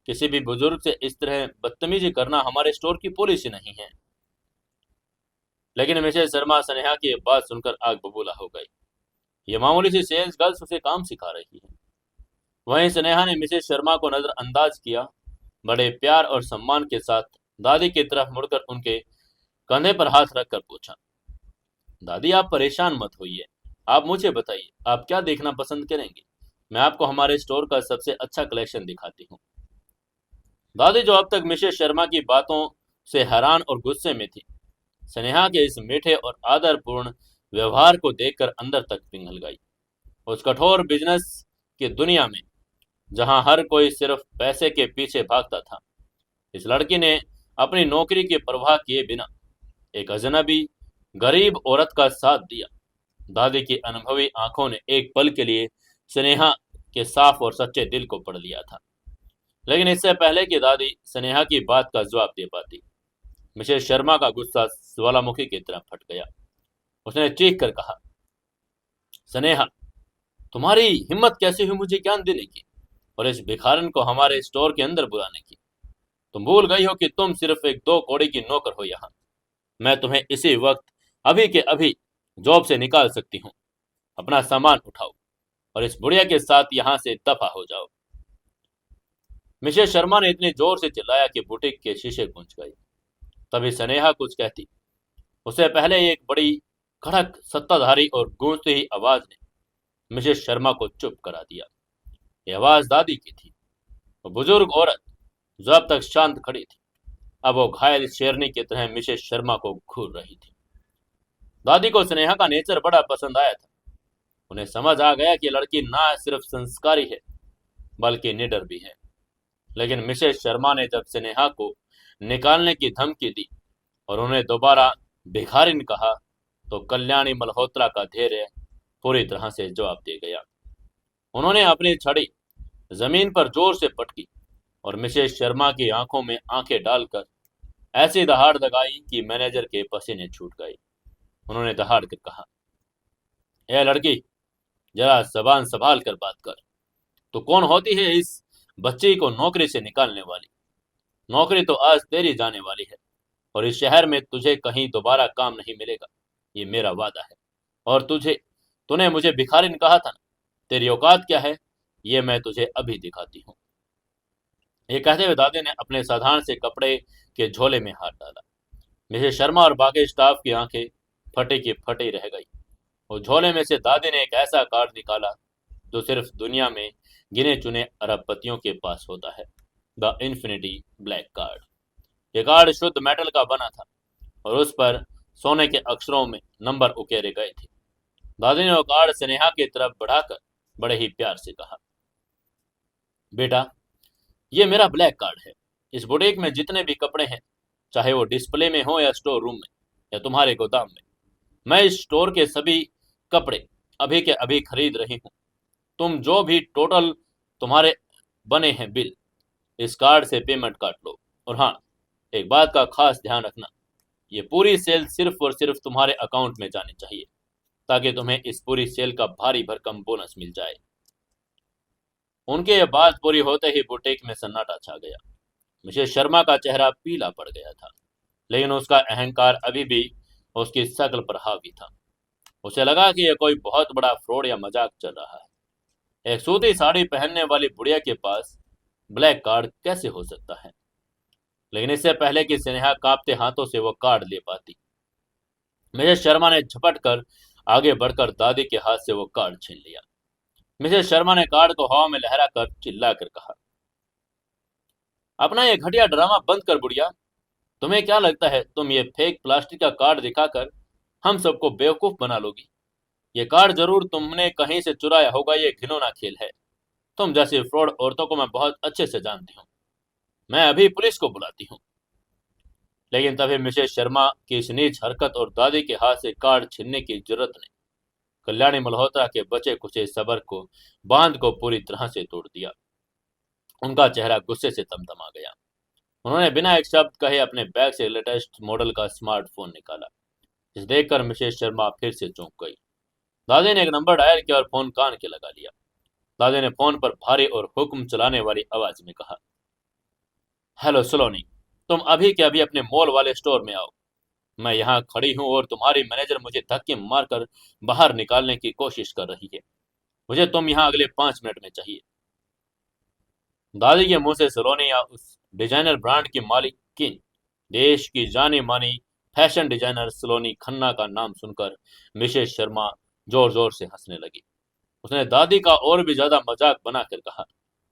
किसी भी बुजुर्ग से इस तरह बदतमीजी करना हमारे स्टोर की पॉलिसी नहीं है। लेकिन मिसेस शर्मा स्नेहा की बात सुनकर आग बबूला हो गई। ये मामूली सी सेल्स गर्ल्स उसे काम सिखा रही है। वहीं स्नेहा ने मिसेस शर्मा को नजरअंदाज किया। बड़े प्यार और सम्मान के साथ दादी की तरफ मुड़कर उनके कंधे पर हाथ रखकर पूछा, दादी आप परेशान मत होइए, आप मुझे बताइए आप क्या देखना पसंद करेंगे। मैं आपको हमारे स्टोर का सबसे अच्छा कलेक्शन दिखाती हूँ। दादी, जो अब तक मिसेस शर्मा की बातों से हैरान और गुस्से में थी, स्नेहा के इस मीठे और आदरपूर्ण व्यवहार को देखकर अंदर तक पिघल गई। उस कठोर बिजनेस की दुनिया में जहां हर कोई सिर्फ पैसे के पीछे भागता था, इस लड़की ने अपनी नौकरी की परवाह किए बिना एक अजनबी गरीब औरत का साथ दिया। दादी की अनुभवी आंखों ने एक पल के लिए स्नेहा के साफ और सच्चे दिल को पढ़ लिया था, लेकिन इससे पहले कि दादी स्नेहा की बात का जवाब दे पाती, मिसेस शर्मा का गुस्सा ज्वालामुखी की तरह फट गया। उसने चीख कर कहा, स्नेहा, तुम्हारी हिम्मत कैसे हुई मुझे ज्ञान देने की और इस भिखारन को हमारे स्टोर के अंदर बुलाने की? तुम भूल गई हो कि तुम सिर्फ एक दो कौड़ी की नौकर हो यहाँ। मैं तुम्हें इसी वक्त अभी के अभी जॉब से निकाल सकती हूँ। अपना सामान उठाओ और इस बुढ़िया के साथ यहाँ से दफा हो जाओ। मिसेस शर्मा ने इतनी जोर से चिल्लाया कि बुटीक के शीशे गूंज गए। तभी स्नेहा कुछ कहती, उससे पहले एक बड़ी कड़क सत्ताधारी और गूंजती हुई आवाज ने मिसेस शर्मा को चुप करा दिया। यह आवाज दादी की थी। वो बुजुर्ग औरत जो अब तक शांत खड़ी थी, अब वो घायल शेरनी की तरह मिसेस शर्मा को घूर रही थी। दादी को स्नेहा का नेचर बड़ा पसंद आया था। उन्हें समझ आ गया कि लड़की ना सिर्फ संस्कारी है बल्कि निडर भी है। लेकिन मिसेस शर्मा ने जब स्नेहा को निकालने की धमकी दी और उन्हें दोबारा भिखारिन कहा तो कल्याणी मल्होत्रा का धैर्य पूरी तरह से जवाब दे गया। उन्होंने अपनी छड़ी जमीन पर जोर से पटकी और मिसेस शर्मा की आंखों में आंखें डालकर ऐसी दहाड़ लगाई कि मैनेजर के पसीने छूट गए। उन्होंने दहाड़ कर कहा, ए लड़की, जरा जबान संभाल कर बात कर। तो कौन होती है इस बच्ची को नौकरी से निकालने वाली? नौकरी तो आज तेरी जाने वाली है और इस शहर में तुझे कहीं दोबारा काम नहीं मिलेगा, ये मेरा वादा है। और तूने मुझे भिखारिन कहा था ना, तेरी औकात क्या है ये मैं तुझे अभी दिखाती हूँ। ये कहते हुए दादी ने अपने साधारण से कपड़े के झोले में हाथ डाला। मिसेस शर्मा और बाकी स्टाफ की आंखें फटी की फटी रह गई। और झोले में से दादी ने एक ऐसा कार्ड निकाला जो सिर्फ दुनिया में गिने चुने अरबपतियों के पास होता है, द इन्फिनिटी ब्लैक कार्ड। ये कार्ड शुद्ध मेटल का बना था और उस पर सोने के अक्षरों में नंबर उकेरे गए थे। दादी ने वो कार्ड स्नेहा की तरफ बढ़ाकर बड़े ही प्यार से कहा, बेटा, ये मेरा ब्लैक कार्ड है। इस बुटीक में जितने भी कपड़े हैं, चाहे वो डिस्प्ले में हो या स्टोर रूम में या तुम्हारे गोदाम में, मैं इस स्टोर के सभी कपड़े अभी के अभी खरीद रही हूँ। तुम जो भी टोटल तुम्हारे बने हैं बिल, इस कार्ड से पेमेंट काट लो। और हाँ, एक बात का खास ध्यान रखना, ये पूरी सेल सिर्फ और सिर्फ तुम्हारे अकाउंट में जानी चाहिए ताकि तुम्हें इस पूरी सेल का भारी भरकम बोनस मिल जाए। उनके ये बात पूरी होते ही बुटीक में सन्नाटा छा गया। मिसेस शर्मा का चेहरा पीला पड़ गया था, लेकिन उसका अहंकार अभी भी उसकी शक्ल पर हावी था। उसे लगा कि यह कोई बहुत बड़ा फ्रॉड या मजाक चल रहा है। एक सूती साड़ी पहनने वाली बुढ़िया के पास ब्लैक कार्ड कैसे हो सकता है? लेकिन इससे पहले कि स्नेहा कांपते हाथों से वो कार्ड ले पाती, मिसेस शर्मा ने झपट कर आगे बढ़कर दादी के हाथ से वो कार्ड छीन लिया। मिसेस शर्मा ने कार्ड को हवा में लहरा कर चिल्ला कर कहा, अपना ये घटिया ड्रामा बंद कर बुढ़िया। तुम्हें क्या लगता है तुम ये फेक प्लास्टिक का कार्ड दिखाकर हम सबको बेवकूफ बना लोगी? ये कार्ड जरूर तुमने कहीं से चुराया होगा। ये घिनौना खेल है। तुम जैसी फ्रॉड औरतों को मैं बहुत अच्छे से जानती हूँ। मैं अभी पुलिस को बुलाती हूँ। लेकिन तभी मिसेस शर्मा की इस नीच हरकत और दादी के हाथ से कार्ड छीनने की जरूरत ने कल्याणी मल्होत्रा के बचे कुचे सबर को बांध को पूरी तरह से तोड़ दिया। उनका चेहरा गुस्से से तमतमा गया। उन्होंने बिना एक शब्द कहे अपने बैग से लेटेस्ट मॉडल का स्मार्टफोन निकाला, जिसे देखकर मिसेस शर्मा फिर से चौंक गई। दादी ने एक नंबर डायल किया और फोन कान के लगा लिया। दादी ने फोन पर भारी और हुक्म चलाने वाली आवाज में कहा, हेलो सलोनी, तुम अभी के अभी अपने मॉल वाले स्टोर में आओ। मैं यहाँ खड़ी हूँ और तुम्हारी मैनेजर मुझे धक्के मारकर बाहर निकालने की कोशिश कर रही है। मुझे तुम यहाँ अगले 5 मिनट में चाहिए। दादी के मुंह से सलोनी या उस डिजाइनर ब्रांड की मालिकिन, देश की जानी मानी फैशन डिजाइनर सलोनी खन्ना का नाम सुनकर मिसेस शर्मा जोर जोर से हंसने लगी। उसने दादी का और भी ज्यादा मजाक बनाकर कहा,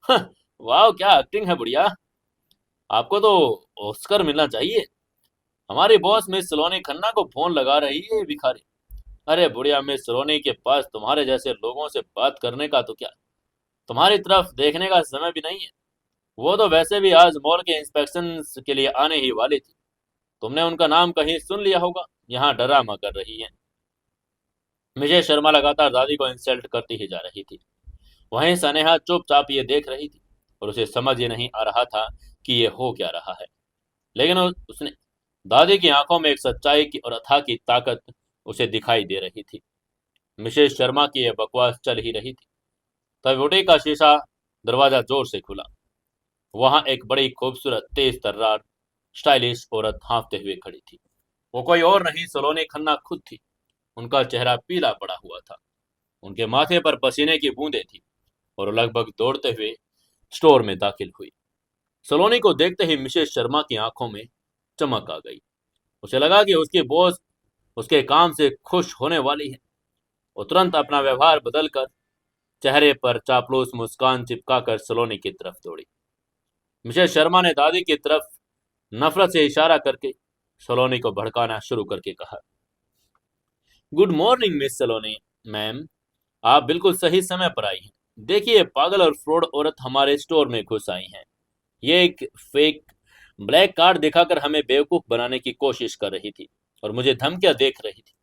"हं, वाह, क्या एक्टिंग है बुढ़िया। आपको तो ऑस्कर मिलना चाहिए। हमारी बॉस मिस सलोनी खन्ना को फोन लगा रही है ये भिखारी। अरे बुढ़िया, मिस सलोनी के पास तुम्हारे जैसे लोगों से बात करने का तो क्या, तुम्हारी तरफ देखने का समय भी नहीं है। वो तो वैसे भी आज मॉल के इंस्पेक्शन के लिए आने ही वाली थी। तुमने उनका नाम कहीं सुन लिया होगा, यहाँ ड्रामा कर रही है। मिसेस शर्मा लगातार दादी को इंसल्ट करती ही जा रही थी। वहीं सनेहा चुपचाप ये देख रही थी और उसे समझ ये नहीं आ रहा था कि ये हो क्या रहा है। लेकिन उसने दादी की आंखों में एक सच्चाई की और अथाह की ताकत उसे दिखाई दे रही थी। मिसेस शर्मा की यह बकवास चल ही रही थी, तभी बुटीक का शीशा दरवाजा जोर से खुला। वहां एक बड़ी खूबसूरत तेज तर्रार स्टाइलिश औरत हाँफते हुए खड़ी थी। वो कोई और नहीं, सलोनी खन्ना खुद थी। उनका चेहरा पीला पड़ा हुआ था, उनके माथे पर पसीने की बूंदें थी और लगभग दौड़ते हुए स्टोर में दाखिल हुई। सलोनी को देखते ही मिसेस शर्मा की आंखों में चमक आ गई। उसे लगा कि उसकी बॉस उसके काम से खुश होने वाली है। वो तुरंत अपना व्यवहार बदलकर चेहरे पर चापलूस मुस्कान चिपकाकर सलोनी की तरफ दौड़ी। मिसेस शर्मा ने दादी की तरफ नफरत से इशारा करके सलोनी को भड़काना शुरू करके कहा, गुड मॉर्निंग मिस सलोनी। मैम, आप बिल्कुल सही समय पर आई हैं। देखिए, पागल और फ्रॉड औरत हमारे स्टोर में घुस आई हैं। ये एक फेक ब्लैक कार्ड दिखाकर हमें बेवकूफ बनाने की कोशिश कर रही थी और मुझे धमकियां देख रही थी।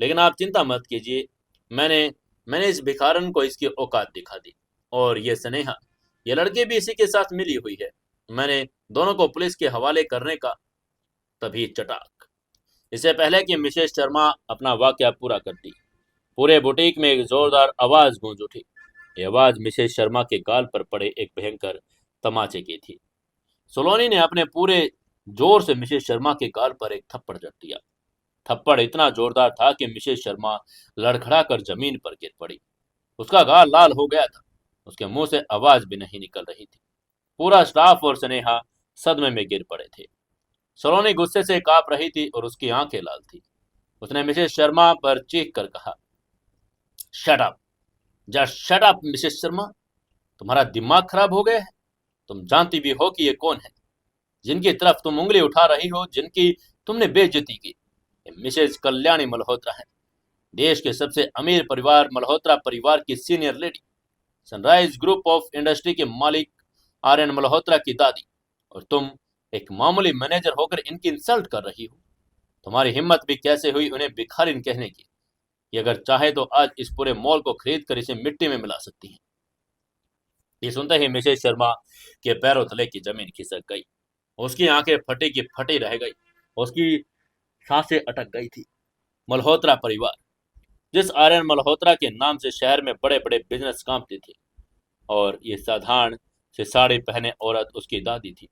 लेकिन आप चिंता मत कीजिए, मैंने मैंने इस भिखारन को इसकी औकात दिखा दी। और ये स्नेहा, ये लड़की भी इसी के साथ मिली हुई है। मैंने दोनों को पुलिस के हवाले करने का तभी चटाक। इससे पहले कि मिसेस शर्मा अपना वाकया पूरा करती, पूरे बुटीक में एक जोरदार आवाज गूंज उठी। ये आवाज मिसेस शर्मा के गाल पर पड़े एक भयंकर तमाचे की थी। सोलोनी ने अपने पूरे जोर से मिसेस शर्मा के गाल पर एक थप्पड़ जड़ दिया। थप्पड़ इतना जोरदार था कि मिसेस शर्मा लड़खड़ा कर जमीन पर गिर पड़ी। उसका गाल लाल हो गया था। उसके मुंह से आवाज भी नहीं निकल रही थी। पूरा स्टाफ और स्नेहा सदमे में गिर पड़े थे। सोलोनी गुस्से से कांप रही थी और उसकी आंखें लाल थी। उसने मिसेस शर्मा पर चीख कर कहा, shut up, just shut up Mrs Sharma. तुम्हारा दिमाग खराब हो गया है? तुम जानती भी हो कि ये कौन है, जिनकी तरफ तुम उंगली उठा रही हो, जिनकी तुमने बेइज्जती की? ये मिसेज कल्याणी मल्होत्रा है, देश के सबसे अमीर परिवार मल्होत्रा परिवार की senior lady, sunrise group of industry के मालिक आर्यन मल्होत्रा की दादी। और तुम एक मामूली मैनेजर होकर इनकी इंसल्ट कर रही हो। तुम्हारी हिम्मत भी कैसे हुई उन्हें भिखारिन कहने की? ये अगर चाहे तो आज इस पूरे मॉल को खरीद कर इसे मिट्टी में मिला सकती है। ये सुनते ही मिसेज शर्मा के पैरों तले की जमीन खिसक गई। उसकी आंखें फटी की फटी रह गई। उसकी सांसें अटक गई थी। मल्होत्रा परिवार, जिस आर्यन मल्होत्रा के नाम से शहर में बड़े बड़े बिजनेस कांपते थे, और ये साधारण से साड़ी पहने औरत उसकी दादी थी।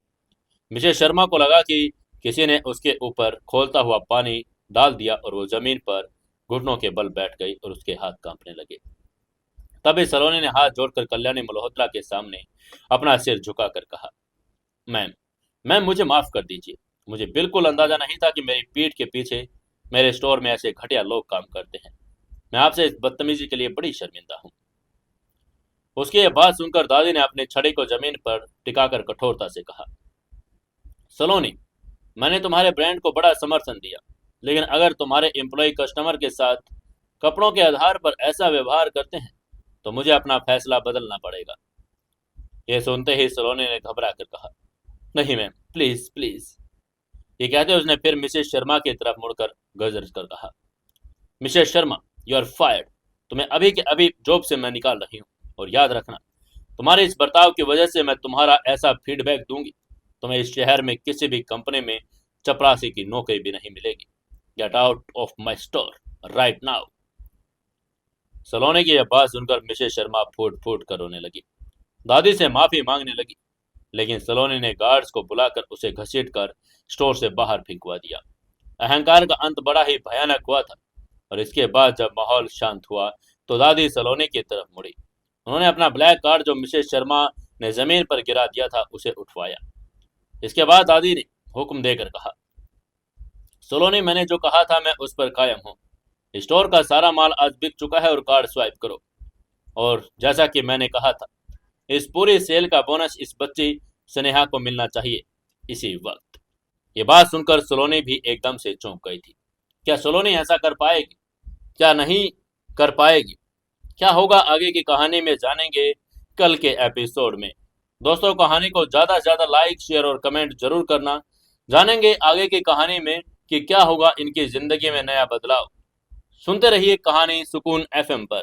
मिसेस शर्मा को लगा कि किसी ने उसके ऊपर खोलता हुआ पानी डाल दिया और वो जमीन पर घुटनों के बल बैठ गई और उसके हाथ कांपने लगे। तभी सलोनी ने हाथ जोड़कर कल्याणी मल्होत्रा के सामने अपना सिर झुकाकर कहा, मैम, मैम मुझे माफ कर दीजिए। मुझे बिल्कुल अंदाजा नहीं था कि मेरी पीठ के पीछे मेरे स्टोर में ऐसे घटिया लोग काम करते हैं। मैं आपसे इस बदतमीजी के लिए बड़ी शर्मिंदा हूँ। उसकी यह बात सुनकर दादी ने अपने छड़ी को जमीन पर टिकाकर कठोरता से कहा, सलोनी, मैंने तुम्हारे ब्रांड को बड़ा समर्थन दिया, लेकिन अगर तुम्हारे एम्प्लॉय कस्टमर के साथ कपड़ों के आधार पर ऐसा व्यवहार करते हैं तो मुझे अपना फैसला बदलना पड़ेगा। यह सुनते ही सलोनी ने घबरा कर कहा, नहीं मैम, प्लीज प्लीज। ये कहते उसने फिर मिसेस शर्मा की तरफ मुड़कर गरज कर कहा, Mrs Sharma, you are fired. तुम्हें अभी के अभी जॉब से मैं निकाल रही हूँ। और याद रखना, तुम्हारे इस बर्ताव की वजह से मैं तुम्हारा ऐसा फीडबैक दूंगी, तुम्हें इस शहर में किसी भी कंपनी में चपरासी की नौकरी भी नहीं मिलेगी। Get out of my store right now. Saloni की यह बात सुनकर मिसेस शर्मा फूट फूट कर रोने लगी। दादी से माफी मांगने लगी, लेकिन सलोनी ने गार्ड्स को बुलाकर उसे घसीटकर स्टोर से बाहर फेंकवा दिया। अहंकार का अंत बड़ा ही भयानक हुआ था। और इसके बाद जब माहौल शांत हुआ तो दादी सलोनी की तरफ मुड़ी। उन्होंने अपना ब्लैक कार्ड जो मिसेस शर्मा ने जमीन पर गिरा दिया था उसे उठवाया। इसके बाद दादी ने हुक्म देकर कहा, सलोनी, मैंने जो कहा था मैं उस पर कायम हूँ। स्टोर का सारा माल आज बिक चुका है और कार्ड स्वाइप करो। और जैसा कि मैंने कहा था, इस पूरी सेल का बोनस इस बच्ची स्नेहा को मिलना चाहिए इसी वक्त। ये बात सुनकर सलोनी भी एकदम से चौंक गई थी। क्या सलोनी ऐसा कर पाएगी? क्या नहीं कर पाएगी? क्या होगा आगे की कहानी में जानेंगे कल के एपिसोड में। दोस्तों, कहानी को ज्यादा से ज्यादा लाइक, शेयर और कमेंट जरूर करना। जानेंगे आगे की कहानी में कि क्या होगा इनकी जिंदगी में नया बदलाव। सुनते रहिए कहानी सुकून एफएम पर।